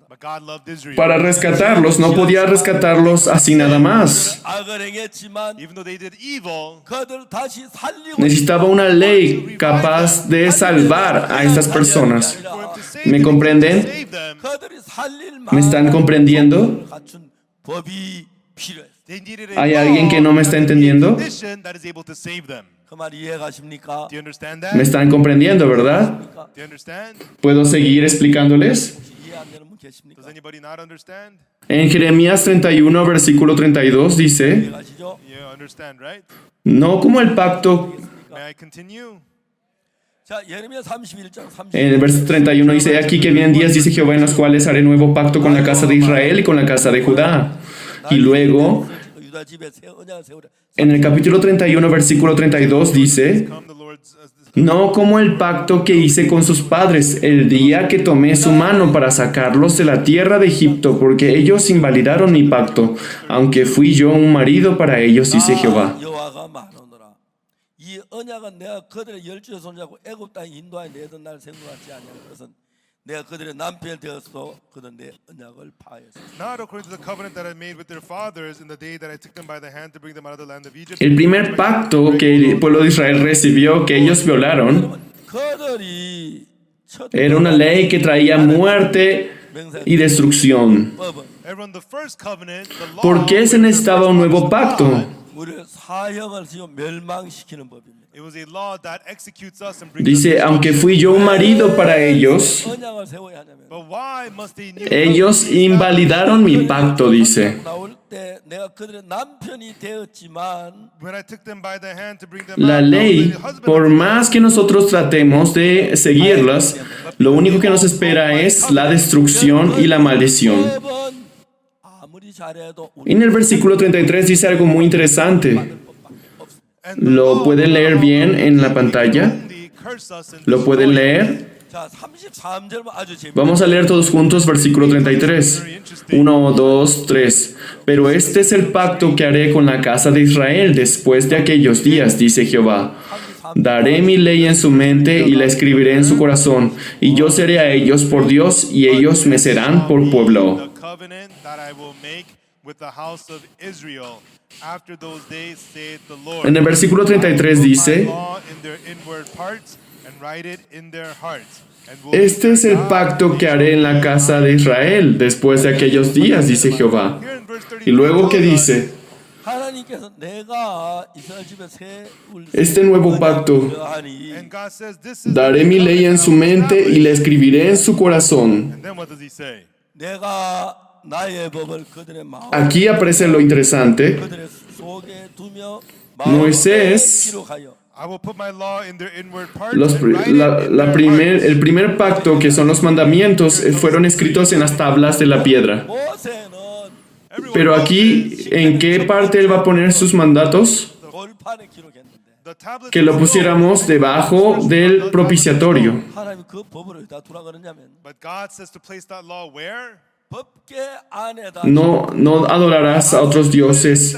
But God loved Israel.
Para rescatarlos, no podía rescatarlos así nada más.
악을 행했지만
Even though they did evil,
그들 다시 살리고
Necesitaba una ley capaz de salvar a estas personas.
for him to save
¿Me
them,
comprenden?
to save them,
그들이 살릴
¿Me están comprendiendo?
갖춘 법이 필요했어요.
they needed a
¿Hay
law
alguien que no me está
that is a
entendiendo?
condition that is able to save them.
그 말 이해가십니까?
Do you understand that?
¿Me están comprendiendo, verdad?
Do you understand?
¿Puedo seguir explicándoles?
이해 안 되는 분 계십니까?
Does anybody not understand?
En Jeremías 31, versículo 32 dice,
이해가시죠?
You understand, right?
no como el pacto.
May I continue?
자, 예레미야 31장 30.
En el verso 31 dice, aquí que vienen días, dice Jehová, en los cuales haré nuevo pacto con la casa de Israel y con la casa de Judá. Y luego,
유다 집에 새 언약을 세우라.
en el capítulo 31, versículo 32 dice,
Come the Lord's
no como el pacto que hice con sus padres el día que tomé su mano para sacarlos de la tierra de Egipto, porque ellos invalidaron mi pacto, aunque fui yo un marido para ellos, dice Jehová.
여호와가 말하노라. 이 언약은 내가 그들의 열주에 손잡고 애굽 땅에 인도하여 내던 날 생각 같지 아니하는 것은 내가 그들의 남편이 되어서 그들 내 언약을 파하였으니
not according to the covenant that I made with their fathers in the day that I took them by the hand to bring them out of the land of Egypt.
El primer pacto que el pueblo de Israel recibió, que ellos violaron,
그들이 첫
era una ley que traía muerte y destrucción.
법은
Everyone, the first covenant, the law,
¿Por qué se necesitaba un nuevo pacto?
우리를 사형을 지어 멸망시키는 법입니다.
it was a law that executes us and brings
Dice,
us
aunque fui yo un marido para ellos,
언약을 세워야 하냐면
But why must they kneel
ellos invalidaron mi pacto, dice.
나올 때 내가 그들의 남편이 되었지만
when I took them by the hand to bring them
La
out? now
ley,
the husband
por
of them,
más que nosotros tratemos de seguirlas, lo único que nos espera es la destrucción y la maldición.
법은 아무리 잘해도 우리
En el versículo 33 dice algo muy interesante.
and the
¿Lo
law
pueden leer bien en la pantalla?
only curse us and
¿Lo pueden leer?
자 33절 아주 재밌다.
Vamos a leer todos juntos versículo 33. 1, 2, 3. Pero este es el pacto que haré con la casa de Israel después de aquellos días, dice Jehová. Daré mi ley en su mente y la escribiré en su corazón, y yo seré a ellos por Dios y ellos me serán por pueblo.
the covenant that I will make with the house of Israel after those days, saith the Lord.
En el versículo 33
Put my
dice,
law in their inward parts and write it in their hearts. And will
este
be
es el
their God,
pacto
and
que
they
haré en la casa de Israel después de aquellos días, dice Jehová.
Here in verse 34
Y luego, ¿qué
tells us,
dice?
하나님께서 내가 이스라엘 집에 세울
Este nuevo pacto,
하니
and God says, this is
daré mi ley en su mente y la escribiré en su corazón.
And then what does he say?
내가 나의 법을 그들의 마음
Aquí aparece lo interesante.
그들의 속에 두며
Moisés,
기록하여
I will put my law in their inward parts
Los
and
pri-
write it in their hearts.
el primer pacto, que son los mandamientos, fueron escritos en las tablas de la piedra.
모세는
Everyone
Pero
knows
aquí,
this.
¿en qué parte él va a poner sus mandatos?
돌판에 기록했는데
The tablets
Que lo
of the law,
pusiéramos debajo del propiciatorio.
하나님이 그 법을 어디다 두라 그러냐면
But God says to place that law where?
법계 안에다
No adorarás a otros dioses.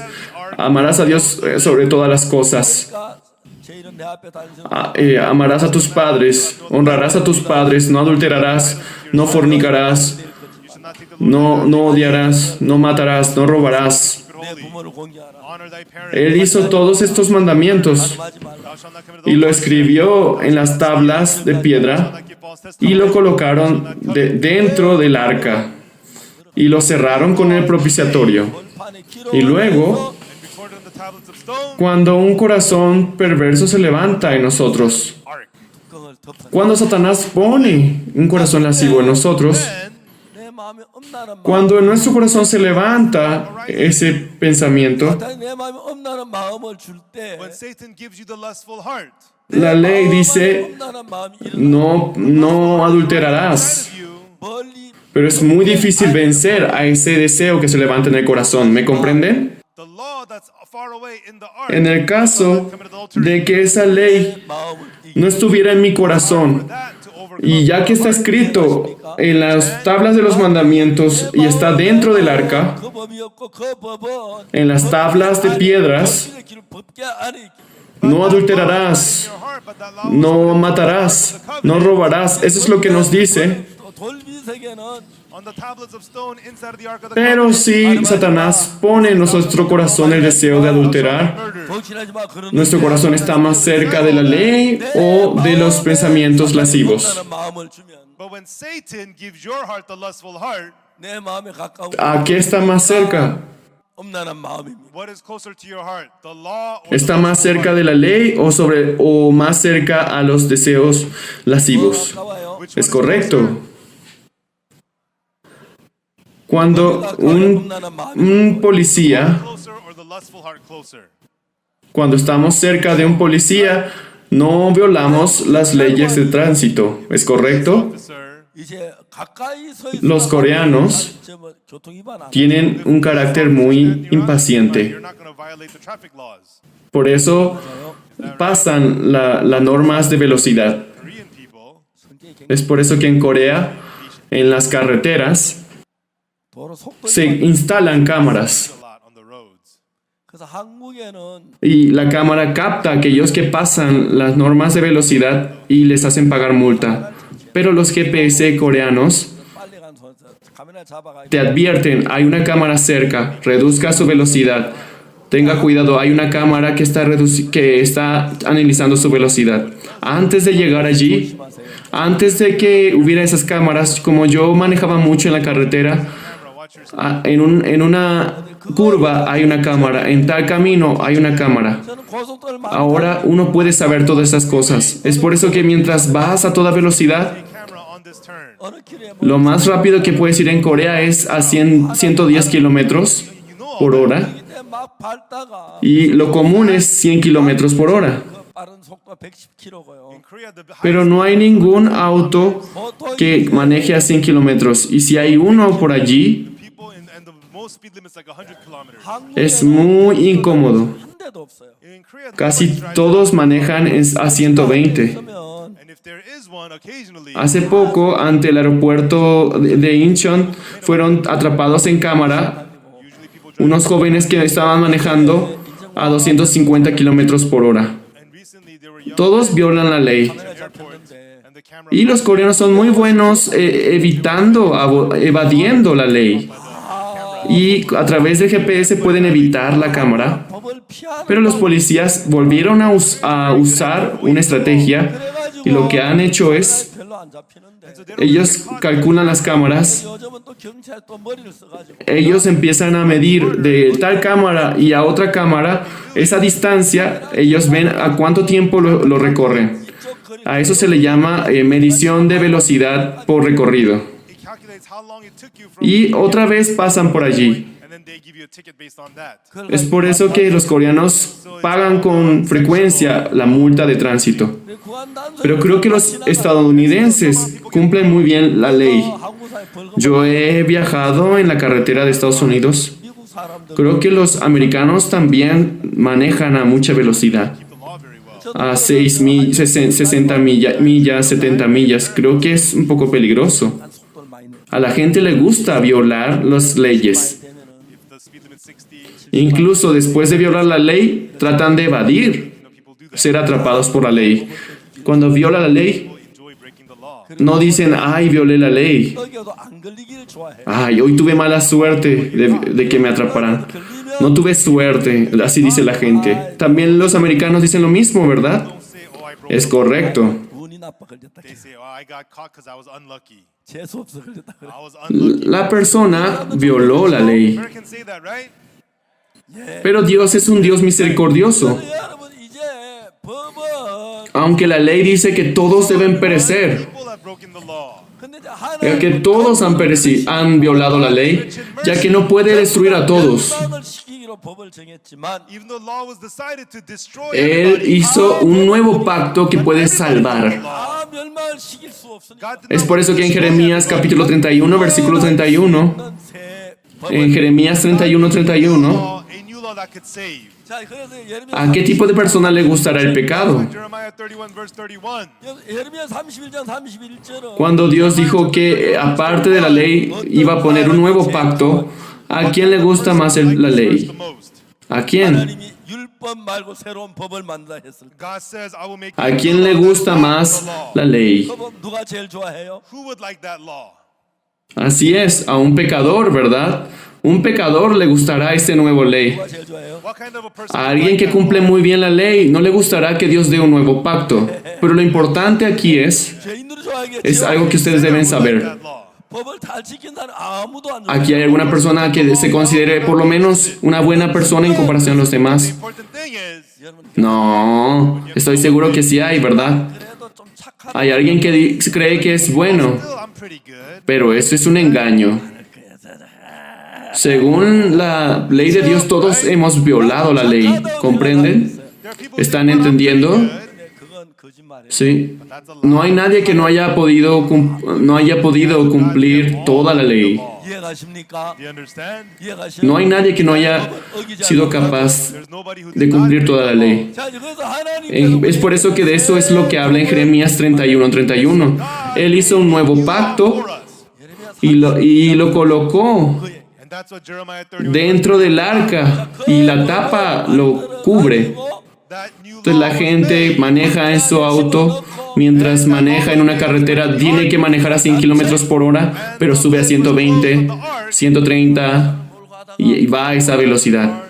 Amarás a Dios sobre todas las cosas.
그러니까 제1은 내 앞에 다니시는
Amarás a tus padres, honrarás a tus padres, no adulterarás, no fornicarás,
You should not take the Lord
no odiarás, no matarás, no robarás.
내
holy.
부모를 공경하라.
Honor thy parents.
Él hizo todos estos mandamientos
하지 말라.
Thou shalt not commit
y lo
adultery.
escribió en las tablas de piedra y lo colocaron dentro del arca y lo cerraron con el propiciatorio.
벌판에
Y luego,
And recorded on the tablets of stone.
cuando un corazón perverso se levanta en nosotros,
Ark.
뚜껑을 덮어.
cuando Satanás pone un corazón lascivo en nosotros,
Then,
내 마음에 엄나는 마음.
cuando en nuestro corazón se levanta ese pensamiento,
사탄이 내 마음에 엄나는 마음을 줄 때,
when Satan gives you the lustful heart,
la ley dice,
엄나는 마음이 일어나.
no adulterarás.
of you,
멀리
Pero es muy difícil vencer a ese deseo que se levanta en el corazón. ¿Me comprenden?
the law that's far away in the ark,
En el caso
commit adultery.
de que esa ley
마음을 이기.
no estuviera en mi corazón,
That to overcome.
y ya que está escrito en las tablas de los mandamientos y está dentro del arca,
그 법이었고 그 법은
en las tablas de piedras,
법의 길, 법계 안에 있기.
no adulterarás,
Your heart, but that law
no matarás, no robarás. Eso es lo que nos dice.
또 돌비세계는
on the tablets of stone inside of the ark of the
Pero
covenant.
si Satanás pone en nuestro corazón el deseo de adulterar,
Murder.
덕질하지 마. 그런
nuestro corazón está más cerca de la ley o de los pensamientos lascivos.
엄나는 마음을 주면
But when Satan gives your heart the lustful heart,
내 마음에 가까운
¿A qué está más cerca?
엄나는 마음입니다.
what is closer to your heart? The law or
¿Está
the
más
lustful
cerca
heart?
de la ley o más cerca a los deseos lascivos?
가까워요.
Which
Es
one is
correcto.
closer?
Cuando un policía,
Closer or the lustful heart closer?
cuando estamos cerca de un policía, no violamos las leyes de tránsito. ¿Es correcto?
Officer,
이제 가까이 서
Los coreanos
교통 위반 안
tienen un carácter muy impaciente.
you're not going to violate the traffic laws.
Por eso pasan las normas de velocidad.
Korean people,
성격이 굉장히
Es por eso que en Corea, en las carreteras,
도로 속도
se instalan cámaras.
a lot on the roads.
그래서 한국에는
Y la cámara capta a aquellos que pasan las normas de velocidad y les hacen pagar multa. Pero los GPS coreanos
빨리 간 손에서 카메라 잡아가
te advierten, hay una cámara cerca, reduzca su velocidad. Tenga cuidado, hay una cámara que está analizando su velocidad. Antes de llegar allí, antes de que hubiera esas cámaras, como yo manejaba mucho en la carretera,
Camera, watch your
en una curva hay una cámara, en tal camino hay una cámara.
저는 고속도로를 막
Ahora uno puede saber todas estas cosas. Es por eso que mientras vas a toda velocidad,
camera on this turn.
어느 길에 뭐
lo más rápido que puedes ir en Corea es a 110 kilómetros por hora
이때 막 밟다가
y lo común es 100 kilómetros por hora.
그 빠른 속도 110km고요.
In Korea, the highest
Pero no hay ningún auto que maneje a 100 kilómetros. Y si hay uno por allí,
people and the most speed limit is like 100 kilometers.
es muy incómodo.
한 대도 없어요.
In Korea,
Casi
nobody drives
todos manejan a 120.
그러면
and if there is one, occasionally,
Hace poco, ante el aeropuerto de Incheon, fueron atrapados en cámara
usually people drive.
unos jóvenes que estaban manejando a 250 kilómetros por hora.
And recently, there were young
Todos violan la ley.
카메라
airport,
잡혔는데
and the camera
Y los coreanos son muy buenos evadiendo la ley. Y a través del GPS pueden evitar la cámara.
법을 피하는
Pero los policías volvieron a usar una estrategia y lo que han hecho es,
별로 안 잡히는데
ellos calculan las cámaras,
요즘은 또 경찰 또 머리를 써가지고
ellos empiezan a medir de tal cámara y a otra cámara esa distancia, ellos ven a cuánto tiempo lo recorren.
이쪽 거리
A eso se le llama medición de velocidad por recorrido.
it calculates how long it took you from
Y otra vez pasan por allí.
and then they give you a ticket based on that.
Es por eso que los coreanos pagan con frecuencia la multa de tránsito. Pero creo que los estadounidenses cumplen muy bien la ley. Yo he viajado en la carretera de Estados Unidos.
미국 사람들
Creo que los americanos también manejan a mucha velocidad.
The law very well.
A 60 millas, 70 millas. Creo que es un poco peligroso.
속도를 많이 내.
A la gente le gusta violar las leyes.
If the speed limit 60,
Incluso después de violar la ley, tratan de evadir
people do that.
ser atrapados por la ley. Cuando viola la ley,
People enjoy breaking the law.
no dicen, ay, violé la ley.
어겨도 안 걸리기를 좋아해.
Ay, hoy tuve mala suerte de que me atraparan. No tuve suerte, así dice la gente. También los americanos dicen lo mismo, ¿verdad?
Don't say, oh, I broke
Es
the law.
correcto.
운이 나빠 걸렸다.
They say, oh, I got caught because I was unlucky.
재수 없어 걸렸다. 그래.
I was unlucky.
La persona violó la ley.
Americans say that, right?
Pero Dios es un Dios misericordioso.
여러분 이제 법은
Aunque la ley dice que todos deben perecer,
People have broken the law.
근데 이제
que todos han violado la ley, ya que no puede destruir a todos.
멸망을 시키기로 법을 정했지만
Even though law was decided to destroy
Él
everybody,
hizo un nuevo pacto que puede salvar.
다 멸망을 시킬 수 없으니까
God did
Es
not
por eso que en
destroy
Jeremías capítulo 31, versículo 31,
새
en Jeremías 31, 31,
law, a new law that could save.
자, 그래서
¿a qué tipo de persona le gustará el pecado?
Jeremiah 31 verse 31.
예레미야 31장 31절은
Cuando Dios dijo que aparte de la ley iba a poner un nuevo pacto, ¿a quién le gusta más la
Verse
ley?
the most.
¿A quién?
하나님이 율법 말고 새로운 법을 만들라 했을 때
God says, I will make
¿A quién le gusta más la ley?
그 법 누가 제일 좋아해요?
Who would like that law?
Así es, a un pecador, ¿verdad? Un pecador le gustará esta nueva ley.
누가 제일 좋아해요?
What kind of a person
A
would
alguien
like
que
that
cumple
law?
muy bien la ley no le gustará que Dios dé un nuevo pacto. Pero lo importante aquí es
죄인들이 좋아하겠죠.
es algo que ustedes deben saber.
That law.
법을 잘 지킨다는 아무도 안 좋아해요.
Aquí hay alguna persona que se considere por lo menos una buena persona en comparación a los
The
demás.
important thing is,
여러분
No, estoy seguro que sí hay, ¿verdad?
그래도 좀 착한
Hay alguien que cree que es bueno,
still, I'm pretty good.
pero eso es un engaño. Según la ley de Dios, todos hemos violado la ley. ¿Comprenden?
There are people who
¿Están
say, "Well, I'm
entendiendo?
pretty good."
그건 거짓말이에요.
Sí.
That's a lie.
No hay nadie que no haya podido cumplir toda la ley.
이해가십니까?
Do you understand?
이해가십니까?
No hay nadie que no haya sido capaz
There's nobody who
de
did not
cumplir
break
toda la
the law.
ley.
자, 그래서 하나님께서
Es por eso que de eso es lo que habla en Jeremías 31, 31. Él hizo un nuevo pacto
For us.
y lo colocó
And that's what Jeremiah 31
dentro del arca y la tapa lo cubre.
that new
Entonces la
law was
gente
made.
maneja en su auto, mientras maneja en una carretera, tiene que manejar a 100 kilómetros por hora, pero sube a 120, 130 y va a esa velocidad.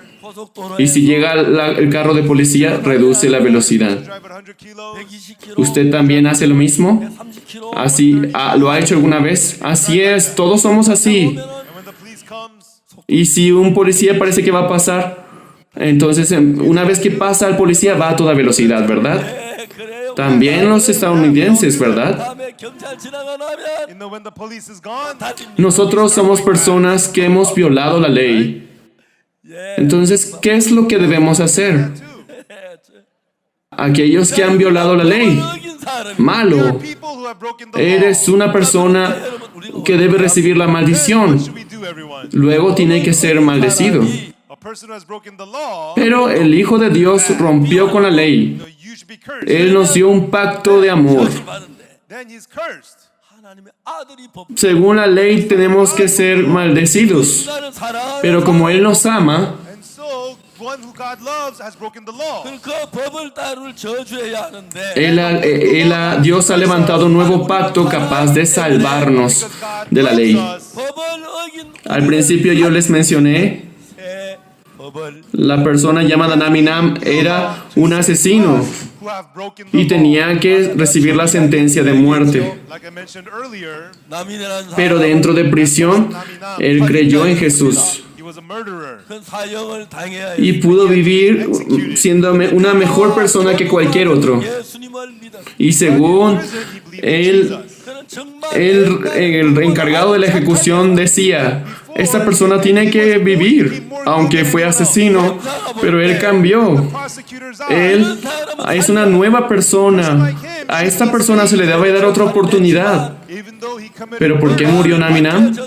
Y si llega el carro de policía, reduce la velocidad.
Drive at 100 kilos.
120km,
¿Usted también hace lo mismo?
30km.
Así, ¿lo ha hecho alguna vez? Así es, todos somos así.
And when the police comes,
Y si un policía parece que va a pasar, entonces una vez que pasa el policía va a toda velocidad, ¿verdad?
그래요.
También los estadounidenses, ¿verdad?
다음에 경찰 지나가 나면
you know, when the police is gone,
Nosotros somos personas que hemos violado la ley. Entonces, ¿qué es lo que debemos hacer? Aquellos que han violado la ley,
어긴 사람이
malo.
people who have broken the
Eres
law.
una persona que debe recibir la
What
maldición.
should we do, everyone?
Luego tiene que ser maldecido.
A person who has broken the law,
Pero el Hijo de Dios rompió con la ley.
you know, you should be cursed.
Él nos dio un pacto de amor.
받는데
Then he's cursed.
하나님의 아들이 법
Según la ley tenemos que ser maldecidos.
나를 사랑하는
Pero como Él nos ama,
And so, one who God loves has broken the law.
그 법을 따를 저주해야 하는데
Dios ha levantado un nuevo pacto capaz de salvarnos de la ley.
법을 어긴
Al principio yo les mencioné,
새 법을
la persona llamada Naminam era un asesino
Who have broken the
y tenía que recibir la sentencia de muerte.
law. Like I mentioned earlier,
남인이라는
Pero dentro de prisión, él creyó en Jesús
he was a murderer.
큰 사형을 당해야
y pudo vivir siendo una mejor persona que cualquier otro.
예수님을 믿었어.
Y según él,
그는 정말
el encargado de la ejecución decía, esta persona tiene que vivir, aunque fue asesino, pero él cambió.
Prosecutor's
Él es una nueva persona. A esta persona se le debe dar otra oportunidad.
even though he committed
¿Pero por qué murió Naminam?
his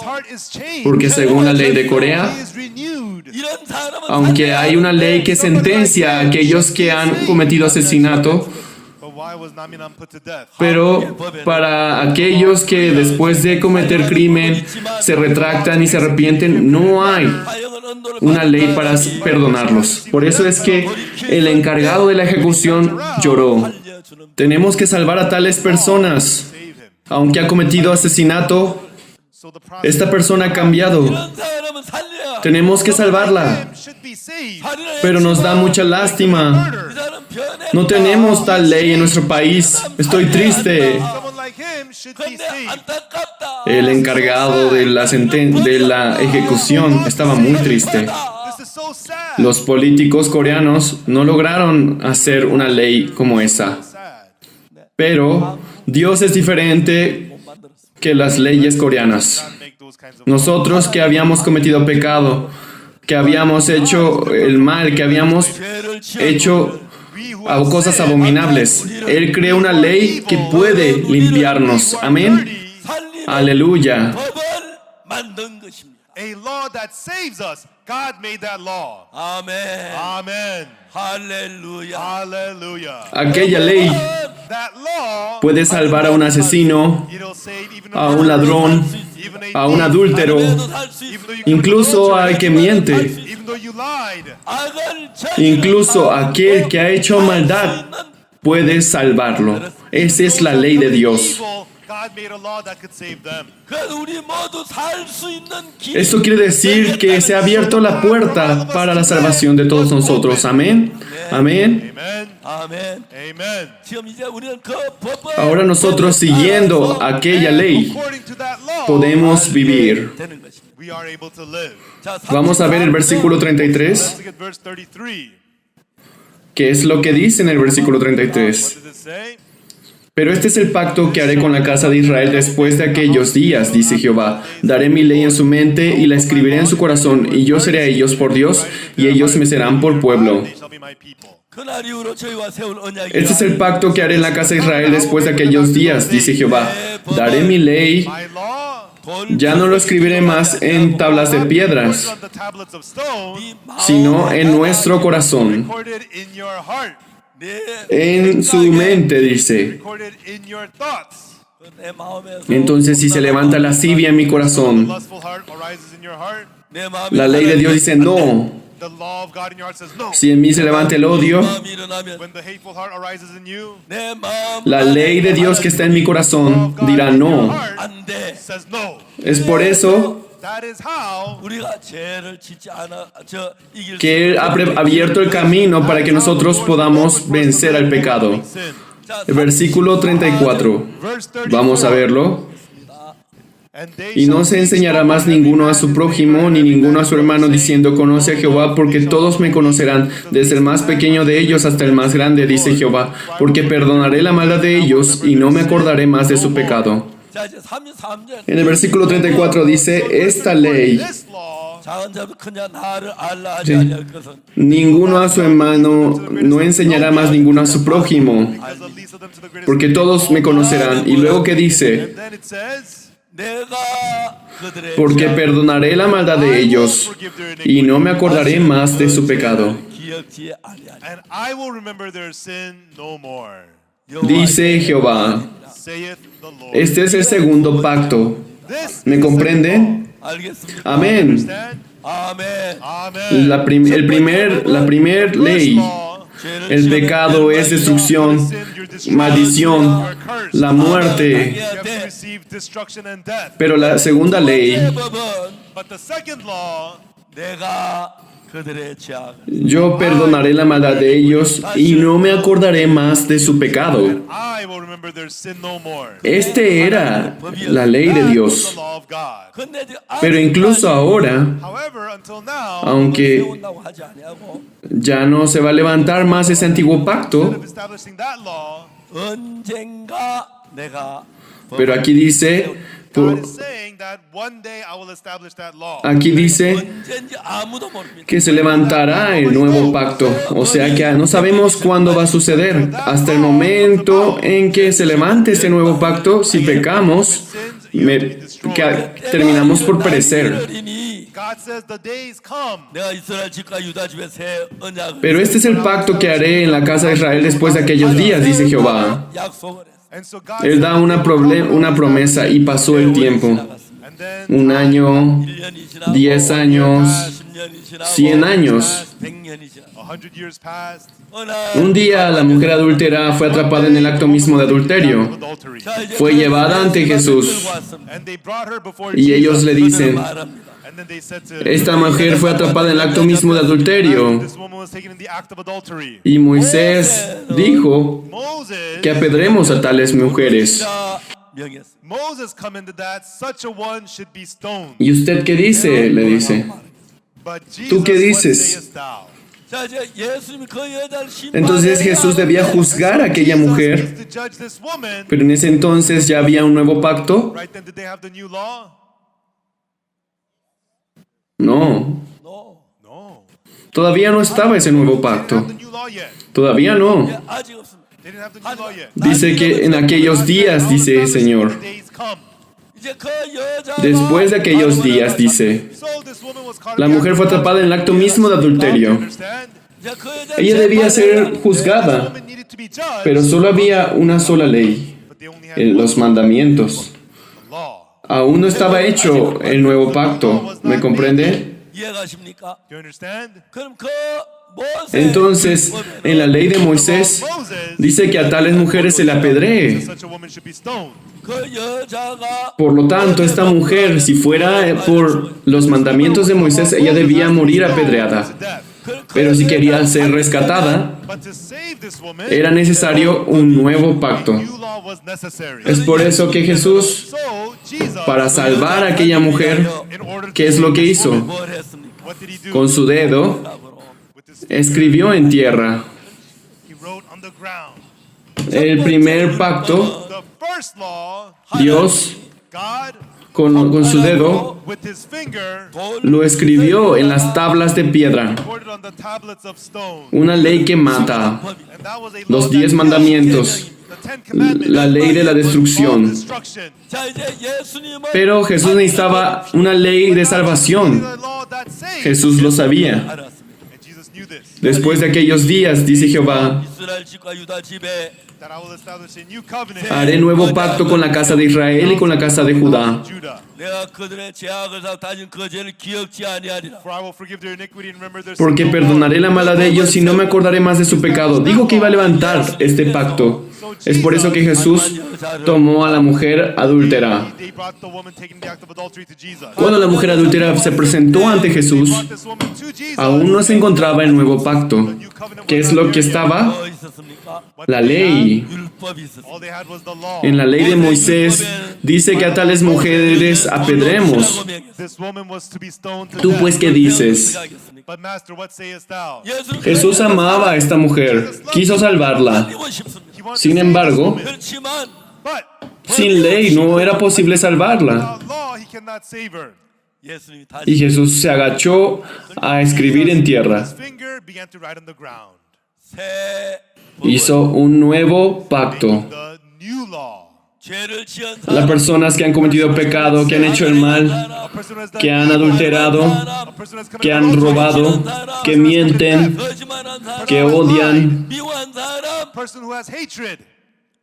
heart is changed.
Porque según la ley de Corea,
He is renewed.
이런 사람은
aunque hay una ley que sentencia a aquellos que han cometido asesinato,
why was Naminan put to death?
Pero para aquellos que después de cometer crimen se retractan y se arrepienten, no hay una ley para perdonarlos. Por eso es que el encargado de la ejecución lloró. Tenemos que salvar a tales personas.
Save him.
Aunque ha cometido asesinato,
So the process
esta persona ha cambiado.
이런 사람은 살려야.
Tenemos que salvarla.
should be saved.
Pero nos da mucha lástima.
이 사람 변해.
No tenemos tal ley en nuestro país. Estoy triste.
Someone like him should be
근데
saved.
안타깝다.
El encargado de la ejecución estaba muy triste.
This is so sad.
Los políticos coreanos no lograron hacer una ley como esa.
Sad.
Pero Dios es diferente
못 만들었어.
que las leyes coreanas.
Not make those kinds of
Nosotros que habíamos cometido pecado, que habíamos hecho el mal, que habíamos
죄를 지어
hecho
we who have
cosas
sinned,
abominables. Él creó una ley que puede limpiarnos. Amén.
살리는
Aleluya.
법을 만든 것입니다.
a law that saves us. God made that law.
아멘.
Amen.
할렐루야.
Hallelujah.
Aquella ley
That law,
puede salvar a un asesino,
it'll save even
a un ladrón,
even
a un adúltero,
그래도 살수 있어.
even though you
incluso al que miente,
even though you lied.
악을
incluso aquel que ha hecho maldad puede salvarlo. Esa es la ley de Dios.
Evil, God made a law that could save them.
그래서 우리 모두 살 수 있는 길.
Esto quiere decir que se ha abierto la puerta para la salvación de todos nosotros. Amén. Amén.
Amen.
아멘.
Amen.
지금 이제 우리는 그 법을
Ahora nosotros, siguiendo aquella ley,
According to that law,
podemos vivir.
되는 것입니다.
we are able to live.
자,
Vamos a ver el versículo 33.
Let's look at verse 33.
¿Qué es lo que dice en el versículo
What
33?
does it say?
Pero este es el pacto que haré con la casa de Israel después de aquellos días, dice Jehová. Daré mi ley en su mente y la escribiré en su corazón, y yo seré a ellos por Dios, y ellos me serán por pueblo.
They shall be my people.
그날 이후로 저희와 세울 언약이
Este es el pacto que haré en la casa de Israel después de aquellos días, dice Jehová. Daré mi ley,
My law,
ya no lo escribiré más en tablas de piedras,
on the tablets of stone,
sino en nuestro corazón,
recorded in your heart,
en su mente, dice.
recorded in your thoughts.
내 마음에서
Entonces, si se levanta lascivia en mi
The
corazón,
lustful heart arises in your heart.
내 마음에
la ley de Dios dice no.
The law of God in your heart says no.
Si en mí se levanta el odio,
마음이 일어나면
When the hateful heart arises in you,
내 마음
la ley de Dios que está en mi corazón dirá no.
안돼.
says no.
Es por eso
That is how
우리가 죄를 짓지 않아 저 이길
que Él ha abierto el camino para que nosotros podamos vencer al pecado.
sin.
El versículo 34.
Verse 34.
Vamos a verlo.
And they
Y no
shall
se enseñará más ninguno a su prójimo ni ninguno a su hermano diciendo conoce a Jehová porque todos me conocerán desde el más pequeño de ellos hasta el más grande, dice Jehová, porque perdonaré la maldad de ellos y no me acordaré más de su pecado.
자 이제 33절
En el versículo 34 dice, esta ley,
This law,
작은 자도 큰 자 나를 알라 하지 아니할 것은
ninguno a su hermano, no enseñará más ninguno a su prójimo,
as the least of them to the greatest.
porque todos me conocerán. Y luego que dice,
And then it says,
내가 그들의
porque perdonaré la maldad de ellos y no me acordaré más de su pecado.
기억지 아니하리.
and I will remember their sin no more,
Dice Jehová,
saith the Lord.
este es el segundo pacto.
This
¿Me comprenden?
알겠습니다.
Amén.
understand?
아멘.
Amen.
La primer ley, el pecado es destrucción, maldición, la muerte.
You have to receive destruction and death.
Pero la segunda ley,
내 법은
But the second law,
내가 그들의 죄악을
yo perdonaré la maldad de ellos y no me acordaré más de su pecado.
I will remember their sin no more.
Este era la ley de
That was
Dios.
the law of God.
근데 지금
Pero incluso ahora,
However, until now,
aunque
세운다고 하지 아니하고
ya no se va a levantar más ese antiguo pacto,
of establishing that law,
언젠가 내가
pero aquí dice,
God is saying that one day I will establish that law.
aquí dice
언젠지 아무도 모릅니다.
que se levantará el nuevo pacto. O sea que no sabemos cuándo va a suceder. Hasta el momento en que se levante este nuevo pacto, si pecamos, terminamos por perecer.
이르리니
God God says the days come.
내가 이스라엘 집과 유다 집에 새 언약을
Pero este es el pacto que haré en la casa de Israel después de aquellos días, dice Jehová.
약속을 했어.
And so God
Él da una promesa y pasó el tiempo.
and then
Un año,
1년이 지나고
10 años,
10년이 지나고
100 años.
100년이 지나고
100 years passed.
어느
Un día la mujer adúltera fue atrapada en el acto mismo de adulterio.
Adultery.
자, 이제
Fue llevada ante Jesús.
And they brought her before
Y ellos le dicen,
말합니다.
And then they said to
esta mujer fue atrapada en el acto mismo de adulterio.
this woman was taken in the act of adultery.
Y Moisés dijo
Moses
que apedremos a tales mujeres.
자, 명했어.
Moses commended that such a one should be stoned.
¿Y usted qué dice? Le dice.
But Jesus,
¿Tú qué
what
dices?
sayest thou?
자, 이제 예수님이 그 여자를
Entonces Jesús debía juzgar a aquella mujer.
Jesus used to judge this woman.
Pero en ese entonces ya había un nuevo pacto.
Right then, did they have the new law?
No,
No,
No.
todavía no estaba ese nuevo
They didn't
pacto.
have the new law yet.
Todavía no.
아직 없습니다.
They didn't have the new law yet.
Dice que en aquellos días, dice el Señor.
The days come.
이제 그 여자가
Después de aquellos días, dice,
So this woman was caught
la
in the
mujer
act
fue
of
atrapada en el acto mismo de adulterio.
Understand?
이제 그 여자를
Ella debía ser
This
juzgada,
woman needed to be judged,
pero solo había una sola ley,
but they only had
los mandamientos.
one law.
Aún no estaba hecho el nuevo pacto, ¿me comprende?
이해가십니까?
Do you understand?
그럼 그 모세
Entonces, en la ley de Moisés, dice que a tales mujeres se le apedree.
Such a woman should be stoned.
그 여자가
Por lo tanto, esta mujer, si fuera por los mandamientos de Moisés, ella debía morir apedreada.
To death.
Pero si quería ser rescatada,
But to save this woman,
era necesario un nuevo pacto.
new law was necessary.
Es por eso que Jesús,
So Jesus,
para salvar a aquella mujer,
in order to
¿qué es lo que hizo?
뭘 했습니까?
what did he do?
Con su dedo,
With his
escribió en tierra.
he wrote on the ground.
El primer pacto,
The first law,
Dios,
God
con su dedo,
with his finger
lo escribió en las tablas de piedra.
recorded on the tablets of stone.
Una ley que mata,
And that was a law
los
that
10 mandamientos,
the 10 commandments,
la ley de la destrucción.
destruction.
자 이제 예수님은
Pero Jesús necesitaba una ley de salvación.
The law that saves.
Jesús lo sabía.
알았습니다.
And Jesus knew this.
Después de aquellos días, dice Jehová,
이스라엘 집과 유다 집에
That I will establish a new covenant
haré nuevo pacto con la casa de Israel y con la casa de Judá.
with Judah.
내가 그들의 죄악을 사 다진 그 죄를 기억지 아니하리라.
For I will forgive their iniquity and remember their sin
Porque
no more.
perdonaré la maldad de ellos y no me acordaré más de su pecado. Dijo que iba a levantar este pacto. Es por eso que Jesús tomó a la mujer adúltera.
They brought the woman taking the act of adultery to Jesus.
Cuando la mujer adúltera se presentó ante Jesús,
Brought this woman to Jesus.
aún no se encontraba el nuevo pacto. ¿Qué es lo que estaba?
뭐 있었습니까?
La ley.
율법이 있었습니다.
All they had was the law.
En la ley de Moisés dice que a tales mujeres apedremos.
This woman was to be stoned to
¿Tú
death.
pues qué dices?
But master, what sayest thou?
예수는
Jesús amaba a esta mujer, quiso salvarla.
살리고 싶습니다.
He wants
Sin
to save
embargo,
this woman.
그렇지만
But
sin ley no era posible salvarla.
without law, he cannot save her.
예수님이
Y
다시
Jesús se agachó a escribir en tierra.
His finger began to write on the ground.
새
Hizo un nuevo pacto.
The new law.
죄를 지은
Las
사람,
personas que han cometido pecado, que han hecho el mal,
A person who has done
que han
evil,
adulterado,
a person who has
que
committed
han
adultery,
robado, que mienten,
거짓말한 사람,
que odian.
미워한 사람,
a person who has hatred.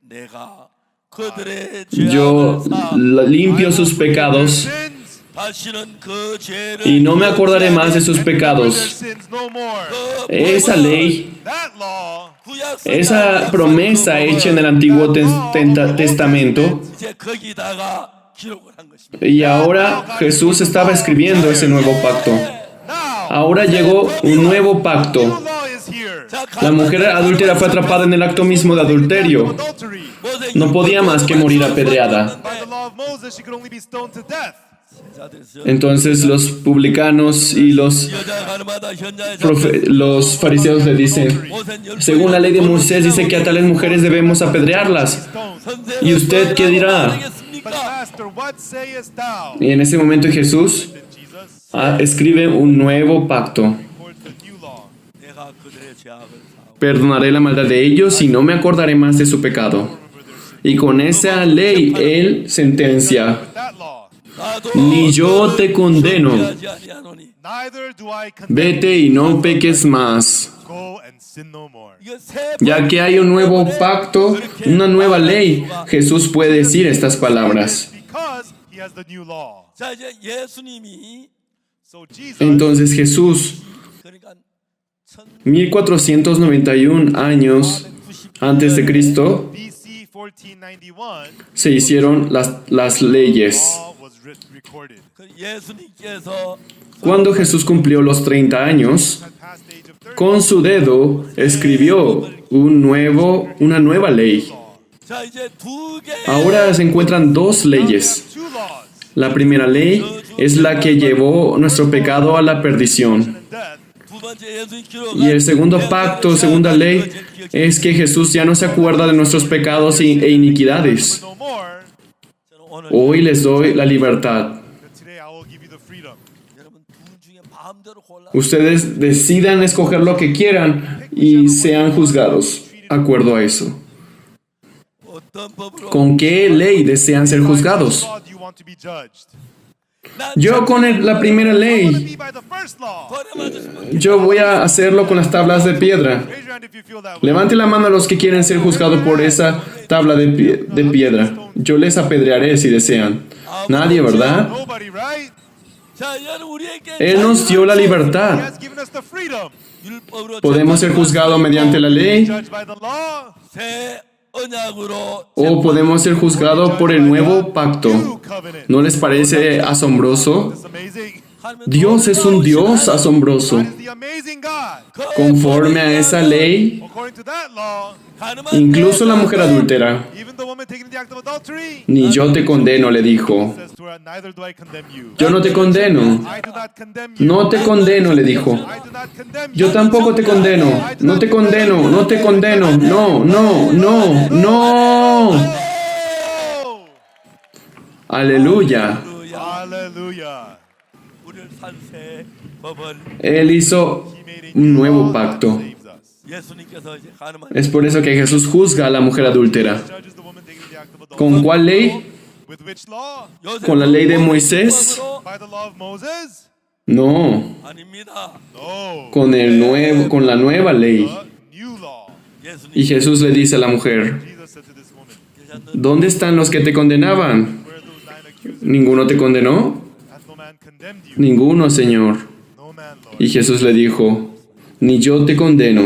내가 그들의
Yo
죄악을 사
limpio sus pecados
Sins,
다시는 그 죄를
y no me acordaré más de sus
their
pecados.
sins no more.
그
Esa ley,
That law,
구약
esa promesa hecha en el Antiguo Testamento,
이제 거기다가 기록을 한 것입니다.
y ahora Jesús estaba escribiendo ese nuevo pacto.
now,
Ahora llegó un nuevo pacto.
new law is here.
자,
La mujer adúltera fue atrapada en el acto mismo de adulterio.
Adultery.
모세
No podía más que morir apedreada.
By the law of Moses, she could only be stoned to death.
Entonces los publicanos y los fariseos le dicen, según la ley de Moisés dice que a tales mujeres debemos apedrearlas. ¿Y usted qué dirá?
But master, what sayest thou?
Y en ese momento Jesús
Then Jesus
escribe un nuevo pacto.
records the new law.
내가 그들의 죄악을 사하고
Perdonaré la maldad de ellos y no me acordaré más de su pecado. Y con esa ley Él sentencia.
With that law,
ni yo te condeno.
하지 아니하노니.
Neither do I condemn
Vete y no peques más.
you. Go and sin no more.
이거 새
Ya que hay un nuevo pacto, una nueva ley, Jesús puede decir estas palabras.
Because he has the new law.
자 이제 예수님이
So Jesus,
Entonces Jesús,
그러니까
1491 años antes de Cristo,
BC 1491,
se hicieron las leyes.
law was recorded.
그 예수님께서
Cuando Jesús cumplió los 30 años,
At past the age of 30,
con su dedo escribió una nueva ley.
자 이제 두 개.
Ahora se encuentran dos leyes.
two laws,
La primera ley es la que llevó nuestro pecado a la perdición.
and death.
두 번째 예수님 기록.
Y el segundo pacto, segunda ley, es que Jesús ya no se acuerda de nuestros pecados e iniquidades.
No more.
오늘
Hoy les doy la libertad.
But today I will give you the freedom.
여러분 둘 중에 마음대로 골라.
Ustedes decidan escoger lo que quieran y sean juzgados. Acuerdo a eso.
어떤 법으로?
¿Con qué ley desean ser
By which
juzgados?
law do you want to be judged?
Yo con la primera
I want to
ley.
be by the first law.
벌에 맞으시면
Yo voy a hacerlo con las tablas de piedra.
Raise your hand if you feel that way.
Levante la mano a los que quieren ser juzgados por esa tabla de piedra. Yo les apedrearé si desean. Nadie, ¿verdad?
Nobody, right?
자 여러분 우리에게
Él nos dio la
He
libertad.
has given us the freedom.
율법으로
Podemos ser juzgados mediante la ley
Judged by the law.
새 언약으로
o podemos ser juzgados por el nuevo pacto.
New covenant.
¿No les parece asombroso?
It's amazing.
Dios es un Dios asombroso.
God is the amazing God.
Conforme a esa ley,
According to that law,
incluso la mujer adúltera,
even the woman taking the act of adultery,
ni yo te condeno, le dijo.
says to her, neither do I condemn you.
Yo no te condeno.
I do not condemn you.
No te condeno, le dijo.
I do not condemn you.
Yo tampoco te condeno. No te condeno, no te condeno. No, no, no, no.
Oh!
Aleluya.
Hallelujah.
우리를 산 새 법을
Él hizo
He made a
un
new
nuevo
law that
pacto.
saves us.
예수님께서 이제 가늠한
Es por eso que Jesús juzga a la mujer adúltera.
Judges the woman taking the act of adultery.
¿Con cuál ley?
With which law?
¿Con la ley de Moisés?
By the law of Moses?
No,
아닙니다.
No.
con la nueva ley.
The new law.
예수님
Y Jesús le dice a la mujer,
Jesus said to this woman,
¿dónde están los que te condenaban?
where are those nine accusers?
¿Ninguno te condenó?
Hath no man condemned you?
Ninguno, Señor.
No man, Lord.
Y Jesús le dijo, ni yo te condeno.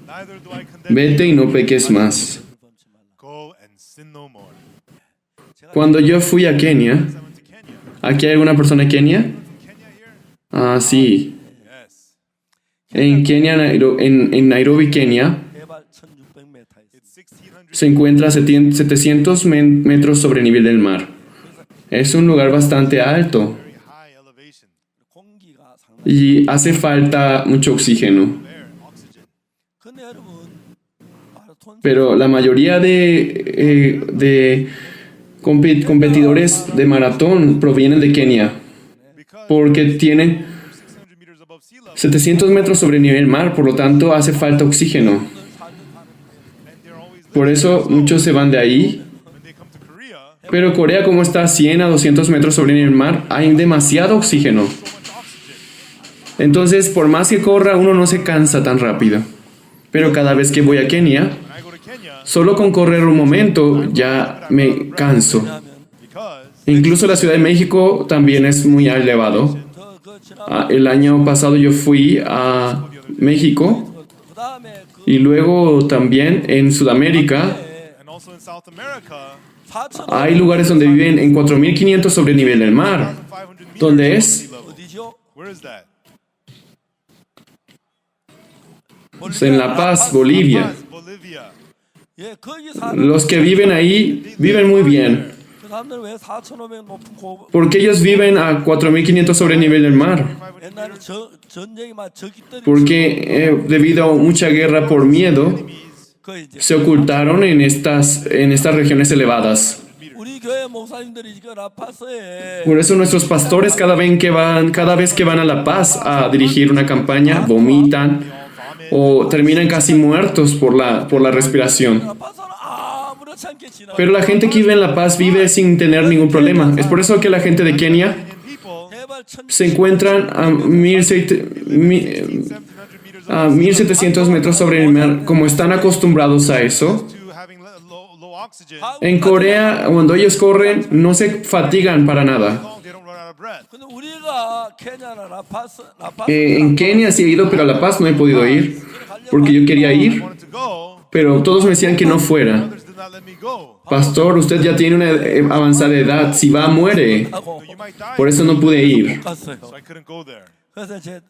Neither do I condemn
Vete y no peques más.
you. Go and sin no more.
Cuando yo fui a Kenia,
I went to Kenya.
¿aquí hay alguna persona en Kenia?
Kenya here?
Ah, sí.
Yes.
En Kenia, en Nairobi, Kenia,
해발 1600m 있습니다.
It's 1600
se encuentra a 700 metros sobre el nivel del mar. Es un lugar bastante alto
very high elevation.
공기가 상당히
y hace falta mucho oxígeno.
Air, oxygen.
근데 여러분 마라톤
Pero la mayoría de competidores de maratón provienen de Kenia
Because
porque tienen
600 meters above sea level,
700 metros sobre el nivel del mar, por lo tanto hace falta oxígeno.
and they're always
Por eso muchos se van de ahí.
when they come to Korea,
Pero Corea, como está a 100 a 200 metros sobre el nivel del mar, hay demasiado oxígeno.
so much oxygen.
Entonces, por más que corra, uno no se cansa tan rápido. Pero cada vez que voy a Kenia,
When I go to Kenya,
solo con correr un momento ya me canso.
because
Incluso la Ciudad de México también es muy elevado.
그 지난
El año pasado yo fui a México
그다음에 그
y luego también en Sudamérica
and also in South America,
4천
hay lugares donde viven en 4.500 sobre el nivel del mar.
500 meters
¿Dónde
above
es?
sea level.
어디죠?
Where is that?
En La Paz, Bolivia.
Paz, Bolivia.
예, 거기 사는
Los que viven ahí viven muy bien,
그 사람들은 왜 4,500 높은 고
porque ellos viven a 4.500 sobre el nivel del mar.
옛날에 전쟁이 막 적기들이
Porque debido a mucha guerra por miedo,
그 이제
se ocultaron en estas regiones elevadas.
우리 교회 목사님들이 지금 라파스에
Por eso nuestros pastores cada vez que van a La Paz a dirigir una campaña, vomitan o terminan casi muertos por la respiración.
라파스는 아무리 아무렇지 않게 지나가.
Pero la gente que vive en La Paz vive sin tener ningún problema. Es por eso que la gente de Kenia
Kenyan people,
해발 1000
se encuentran a 1700 metros sobre el mar, como están acostumbrados a eso.
to having low oxygen,
En Corea, cuando ellos corren, no se fatigan para nada.
they don't run out of breath.
근데 우리가 케냐나 라파스
En Kenia sí he ido, pero a La Paz no he podido ir, porque yo quería
I
ir,
wanted to go,
pero todos me decían que no fuera.
others did not let me go.
Pastor, usted ya tiene una avanzada edad, si va, muere.
하고
You might die.
Por eso no pude ir.
갔어요.
So I couldn't go there.
그래서 이제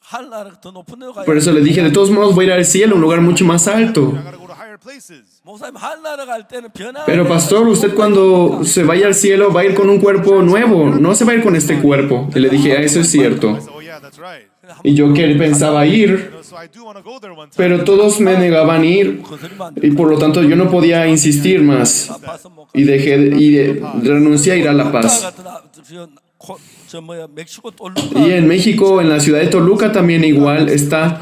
하늘나라 더 높은 데 가야
Por eso le dije, de todos modos voy a ir al cielo, un lugar mucho más alto.
I gotta go to higher places.
목사님 하늘나라 갈 때는 변화.
Pero pastor, usted cuando se vaya al cielo va a ir con un cuerpo nuevo, no se va a ir con este cuerpo. Y le dije, eso es cierto.
I said, oh yeah, that's right.
Y yo que pensaba ir,
So I do want to go there one time.
pero todos me negaban ir y por lo tanto yo no podía insistir más.
라파스 못
Y renuncié a ir a La Paz.
저 뭐야 멕시코
Y
똘루카
en México, en la ciudad de Toluca también igual, está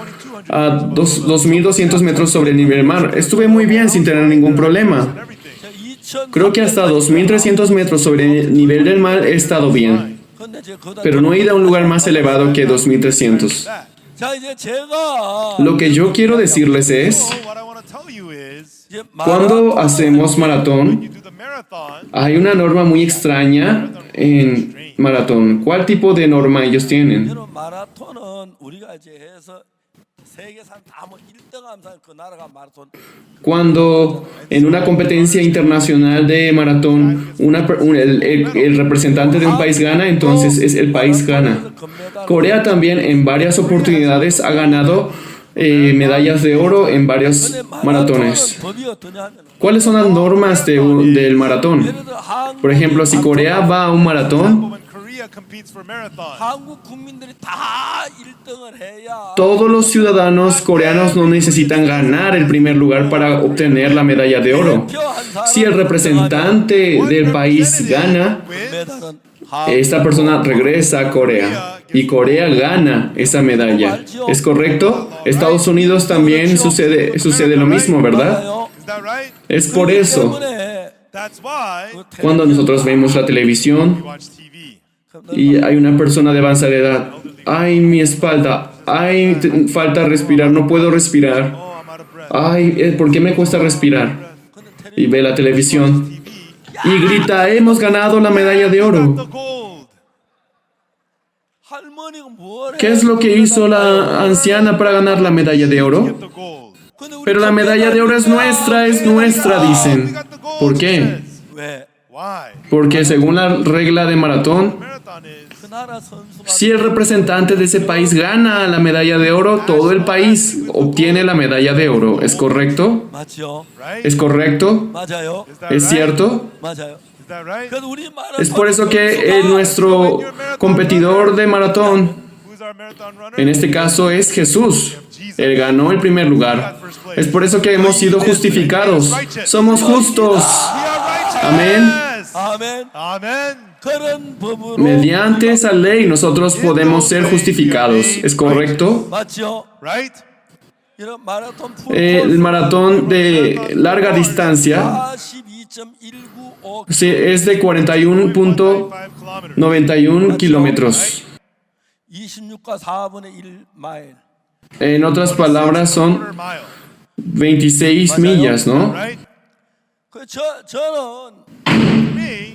a 2.200 metros sobre el nivel del mar. Estuve muy bien sin tener ningún problema.
Everything.
2000
Creo que hasta 2.300 metros sobre el nivel del mar he estado bien.
근데 이제 거기다
Pero no he ido a un lugar más elevado que 2.300.
That.
자 이제 제가
Lo que yo quiero decirles es,
So what I want to tell you is,
이제
cuando hacemos maratón,
you do the marathon,
hay una norma muy extraña en maratón. ¿Cuál tipo de norma ellos tienen?
여러분 마라톤은 우리가 이제 해서 세계산 다뭐 1등 하면서 그 나라가 마라톤
Cuando en una competencia internacional de maratón el representante de un país gana, entonces es el país gana. Corea también en varias oportunidades ha ganado medallas de oro en varios maratones.
법이 어떠냐 하면
¿Cuáles son las normas del maratón?
예를 들어 한국
Por ejemplo, si Corea va a un maratón,
when Korea competes for marathon,
한국 국민들이 다 1등을 해야
todos los ciudadanos coreanos no necesitan ganar el primer lugar para obtener la medalla de oro. Si el representante del país gana,
메달은
esta persona regresa a Corea y Corea gana esa medalla. ¿Es correcto? Estados Unidos también sucede lo mismo, ¿verdad?
is that right?
Es por eso,
때문에
That's why
cuando nosotros vemos la televisión
you watch TV.
y hay una persona de avanzada edad, ay, mi espalda, ay, falta respirar, no puedo respirar,
Oh, I'm out of breath.
ay, ¿por qué me cuesta respirar? Y ve la televisión y grita, hemos ganado la medalla de oro.
The gold.
할머니가 뭘
¿Qué es lo que hizo la anciana para ganar la medalla de oro?
The gold.
근데 우리
Pero la medalla de oro es nuestra, dicen. ¿Por qué?
왜?
Why?
Porque según la regla de maratón,
Marathon is
그 나라 선수가
si el representante de ese país gana la medalla de oro, todo el país obtiene la medalla de oro. ¿Es correcto?
맞죠?
right.
¿Es correcto?
맞아요.
Is that
¿Es
right?
cierto?
맞아요.
Is that right?
그래서 우리 마라톤
Es por eso que nuestro competidor de maratón,
Who's our marathon runner?
en este caso es Jesús. Él ganó el primer lugar. Es por eso que hemos sido justificados. Somos justos.
We are righteous.
Amén.
아멘.
Amen.
그런 법으로
Mediante esa ley nosotros podemos ser justificados. ¿Es correcto?
맞죠?
Right?
이런 마라톤
El maratón de larga distancia
42.195
sí, es de 41.91
kilometers.
kilómetros.
26과 4분의 1 마일.
En otras palabras, son
Quarter mile.
26 millas, ¿no?
Right?
저는
Me,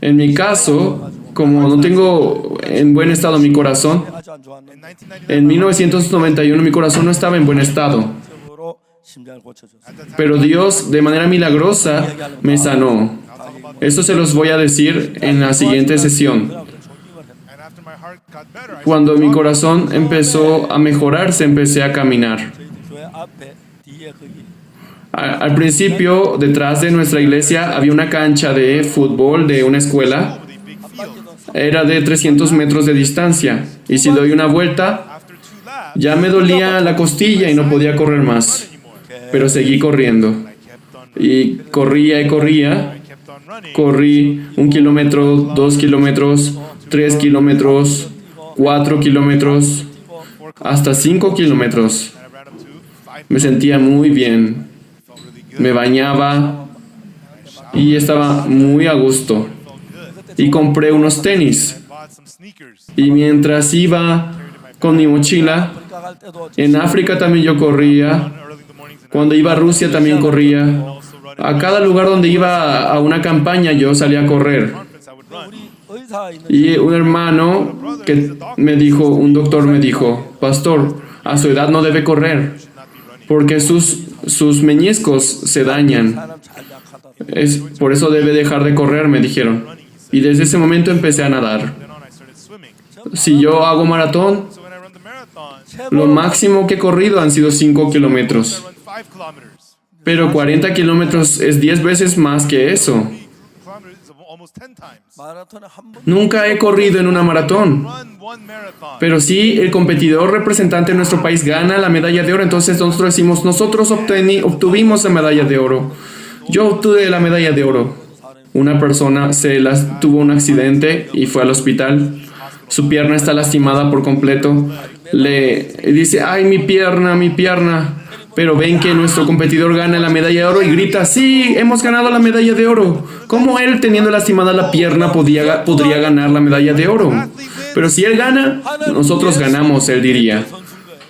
En mi caso, como no tengo en buen estado mi corazón,
아주 안 좋았는데
in 1999,
en 1991 mi corazón no estaba en buen estado.
적으로 심장을 고쳐줬어요.
at that time,
Pero Dios, de manera milagrosa, me sanó. Esto se los voy a decir en la siguiente sesión.
and after my heart got better, I
Cuando mi corazón empezó a mejorarse, empecé a caminar.
저희들 교회 앞에 뒤에 거기
Al principio, detrás de nuestra iglesia había una cancha de fútbol de una escuela.
with a big field.
Era de 300 metros de distancia. Y si doy una vuelta,
After 2 laps,
ya me dolía la costilla y no podía correr más. Pero seguí corriendo.
I kept on
Y corría y corría.
I kept on running.
Corrí 1 kilómetro, 2 kilómetros, 3 kilómetros, 4 kilómetros, hasta 5 kilómetros.
And I ran up to 5.
Me sentía muy bien.
Felt really good.
Me bañaba, y estaba muy a gusto. Y compré unos tenis.
Bought some sneakers.
Y mientras iba con mi mochila,
아프리카 갈 때도
en África también yo corría.
Early in the mornings and
Cuando iba a Rusia también corría. A cada lugar donde iba a una campaña yo salía a correr.
conference I would run.
우리 의사 있는
Y un hermano que me dijo, un doctor me dijo, pastor, a su edad no debe correr porque sus meñiscos se dañan.
사람 잘 약하다.
Es por eso debe dejar de correr, me dijeron. Y desde ese momento empecé a nadar.
Then on I started swimming.
Si yo hago maratón,
So when I run the marathon,
lo máximo que he corrido han sido 5
I
kilómetros.
run 5 kilometers.
Pero 40 kilómetros es 10 veces más que eso.
3 kilometers is almost 10 times.
마라톤에 한 번.
Nunca he corrido en una maratón.
Run one marathon.
Pero si el competidor representante de nuestro país gana la medalla de oro, entonces nosotros decimos, nosotros obtuvimos la medalla de oro. Yo obtuve la medalla de oro. Una persona tuvo un accidente y fue al hospital. Su pierna está lastimada por completo. Le dice, ay, mi pierna, mi pierna. Pero ven que nuestro competidor gana la medalla de oro y grita, sí, hemos ganado la medalla de oro. ¿Cómo él, teniendo lastimada la pierna, podría ganar la medalla de oro? Pero si él gana, nosotros ganamos, él diría.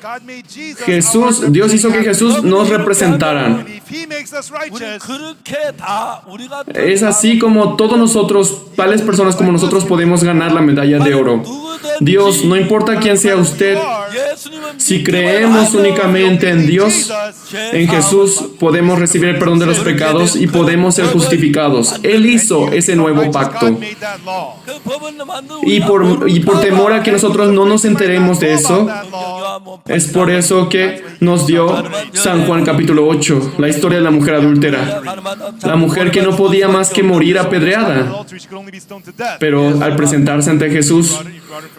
God made Jesus
Jesús, Dios hizo que Jesús nos representara.
and if he makes us
우리
righteous,
그렇게 다 우리가
Es así como todos nosotros, tales personas como nosotros, podemos ganar la medalla de oro. Dios, no importa quién sea usted,
예수님은
si creemos únicamente en Dios, en Jesús, podemos recibir el perdón de los pecados y podemos ser justificados. Él hizo ese nuevo
God
pacto.
made that law.
그 법은 만든
Y por temor a que nosotros no nos enteremos de eso, es por eso que nos dio San Juan capítulo 8, la historia de la mujer adúltera. La mujer que no podía más que morir apedreada.
Adultery, she could only be stoned to death.
Pero al presentarse ante Jesús,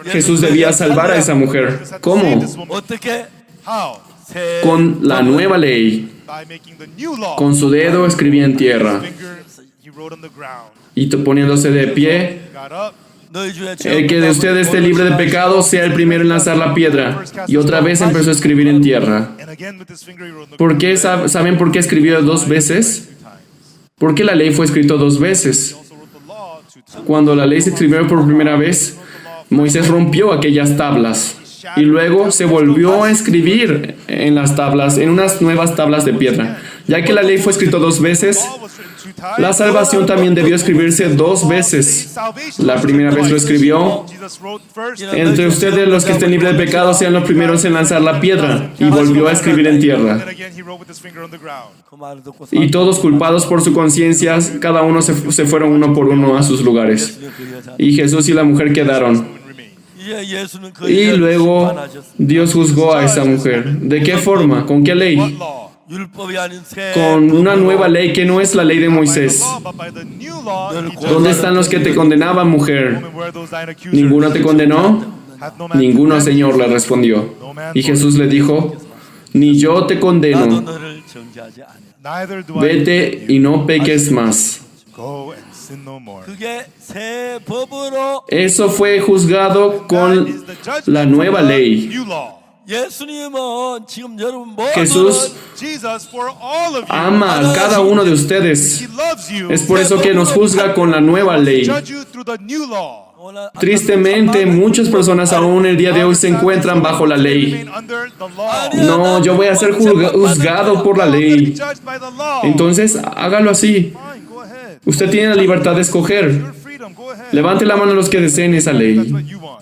Jesús debía salvar a esa mujer. ¿Cómo?
어떻게
How?
새
Con la nueva ley.
By making the new law.
Con su dedo escribía en tierra.
Finger, he wrote on the ground.
Y poniéndose de pie,
Got up.
너희 중에
el que de usted esté libre de pecado sea el primero en lanzar la piedra. Y otra vez empezó a escribir en tierra.
And again with his finger he wrote on the
¿Por qué saben por qué escribió 2 veces? Porque la ley fue escrita 2 veces.
also wrote the law 2 times.
Cuando la ley se escribió por primera vez, Moisés rompió aquellas tablas y luego se volvió a escribir en las tablas, en unas nuevas tablas de piedra. Ya que la ley fue escrita 2 veces,
Law was written 2 times.
la salvación también debió escribirse 2 veces. La primera vez lo escribió:
Jesus wrote first.
entre ustedes los que estén libres de pecado sean los primeros en lanzar la piedra, y volvió a escribir en tierra.
Then again he wrote with his finger on the ground.
그 말을 듣고
Y todos culpados por su conciencia, cada uno se fueron uno por uno a sus lugares.
그 여자
Y Jesús y la mujer quedaron.
Would remain.
이제 예수는 그
Y
여자를
luego
심판하셨습니다.
Dios juzgó a esa mujer. ¿De qué forma? ¿Con qué ley?
What law?
율법이 아닌 새
Con una nueva ley que no es la ley de
By the
Moisés.
law, but by the new law. he judged
¿Dónde están los que te condenaban, mujer?
women where those thine accusers.
¿Ninguno te condenó?
Hath no man
Ninguno,
condemned
Señor, le respondió. Y Jesús le dijo: ni yo te
나도
condeno.
너를 정죄하지 않아.
Neither do I
Vete y no peques más.
go and sin no more.
그게 새 법으로
Eso fue juzgado
That
con
is the judgment
la
from
nueva
the
ley.
new law.
예수님은 지금 여러분 모두를
Jesús
Jesus for all of you.
ama a cada uno de ustedes.
He loves you.
Es por eso que nos juzga con la nueva ley.
Judge you through the new law.
오늘
Tristemente, muchas personas aún el día de hoy se encuentran bajo la ley.
Remain under the law.
No, yo voy a ser juzgado por la
Be
ley.
judged by the law.
Entonces, hágalo así.
Fine, go ahead.
Usted tiene la libertad de escoger.
Your freedom, go ahead.
Levante la mano a los que deseen esa
That's
ley.
what you want.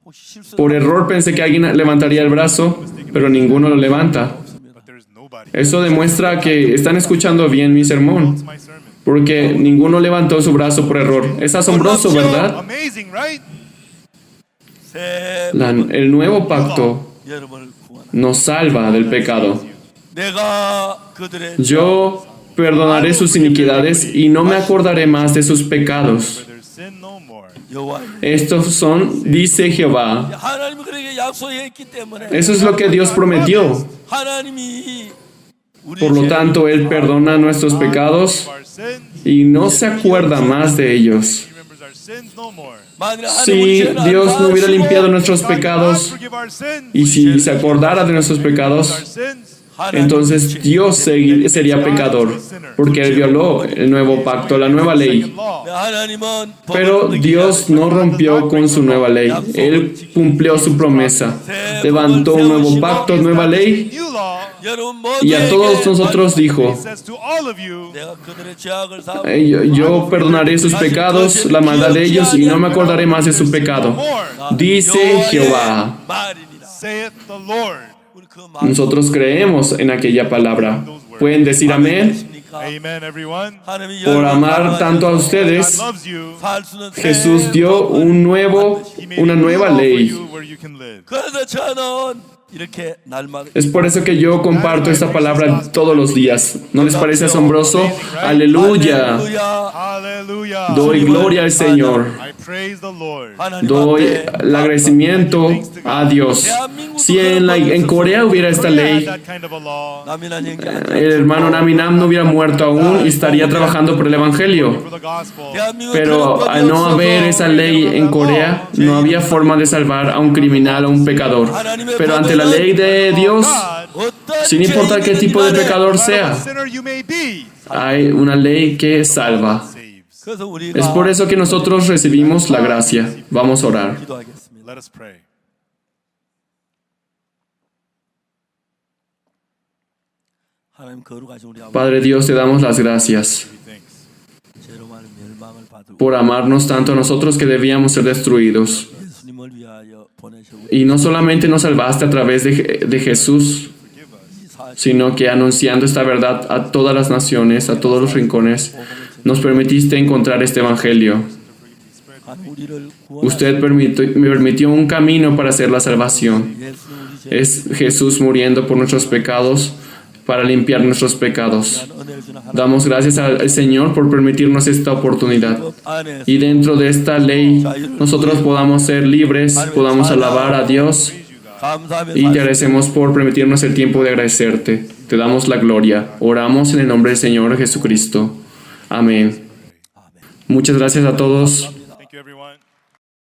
혹시 실수
Por error pensé que alguien levantaría el brazo, pero ninguno lo levanta.
But there's nobody.
Eso demuestra que están escuchando bien mi sermón,
It's my sermon.
porque ninguno levantó su brazo por error. Es asombroso, ¿verdad?
Amazing, right?
새
El nuevo pacto
여러분을 구원하.
nos salva del pecado.
내가 그들의
Yo perdonaré sus iniquidades y no me acordaré más de sus pecados.
There's sin no more.
여호와
Estos son, dice Jehová.
하나님이 그에게 약속했기 때문에
Eso es lo que Dios prometió.
하나님이 우리
Por lo tanto, Él perdona nuestros pecados
Our sins,
y no se acuerda más de ellos.
he remembers our sins no more.
만일
Si Dios no hubiera limpiado nuestros
God
pecados
forgive our sins.
y si se acordara de nuestros
Our
pecados,
sins.
entonces Dios sería pecador, porque él violó el nuevo pacto, la nueva ley. Pero Dios no rompió con su nueva ley. Él cumplió su promesa. Levantó un nuevo pacto, nueva ley,
New law,
y a todos nosotros dijo,
he says to all of you,
yo perdonaré sus pecados, la maldad de ellos, y no me acordaré más de su pecado. Dice Jehová.
saith the Lord.
Nosotros creemos en aquella palabra. ¿Pueden decir amén?
Amen, everyone.
Por amar tanto a ustedes,
God loves you.
Jesús dio una nueva ley.
You where you can live.
그래서 저는 이렇게 날마다
Es por eso que yo comparto esta palabra todos los días. ¿No les parece asombroso? Aleluya.
Hallelujah.
Doy gloria al Señor.
I praise the Lord.
Doy el agradecimiento a Dios. Si en Corea hubiera esta ley,
That kind of a law
남이란 얘기
el hermano Naminam no hubiera muerto aún y estaría trabajando por el Evangelio.
for the gospel.
Pero al no haber esa ley en Corea, no había forma de salvar a un criminal o un pecador. Pero ante la ley de Dios, sin importar qué tipo de pecador sea,
Sinner you may be,
hay una ley que salva.
saves.
그래서 우리가
Es por eso que nosotros recibimos la gracia. Vamos a orar.
기도하겠습니다.
Let us pray.
하나님 거룩하신 우리 아버지
Padre Dios, te damos las gracias
Thanks.
죄로 말한 멸망을 받을
por amarnos tanto a nosotros que debíamos ser destruidos.
예수님을 위하여 보내셔
Y no solamente nos salvaste a través de Jesús, sino que anunciando esta verdad a todas las naciones, a todos los rincones, nos permitiste encontrar este Evangelio.
우리를
Usted me permitió un camino para hacer la salvación.
예수 우리 죄
Es Jesús muriendo por nuestros pecados, para limpiar nuestros pecados.
은혜를 주는 하나님
Damos gracias al Señor por permitirnos esta oportunidad.
안에서
Y dentro de esta ley, nosotros podamos ser libres, podamos alabar a Dios.
감사하며
Y te agradecemos por permitirnos el tiempo de agradecerte. Te damos la gloria. Oramos en el nombre del Señor Jesucristo. Amén. Muchas gracias a todos.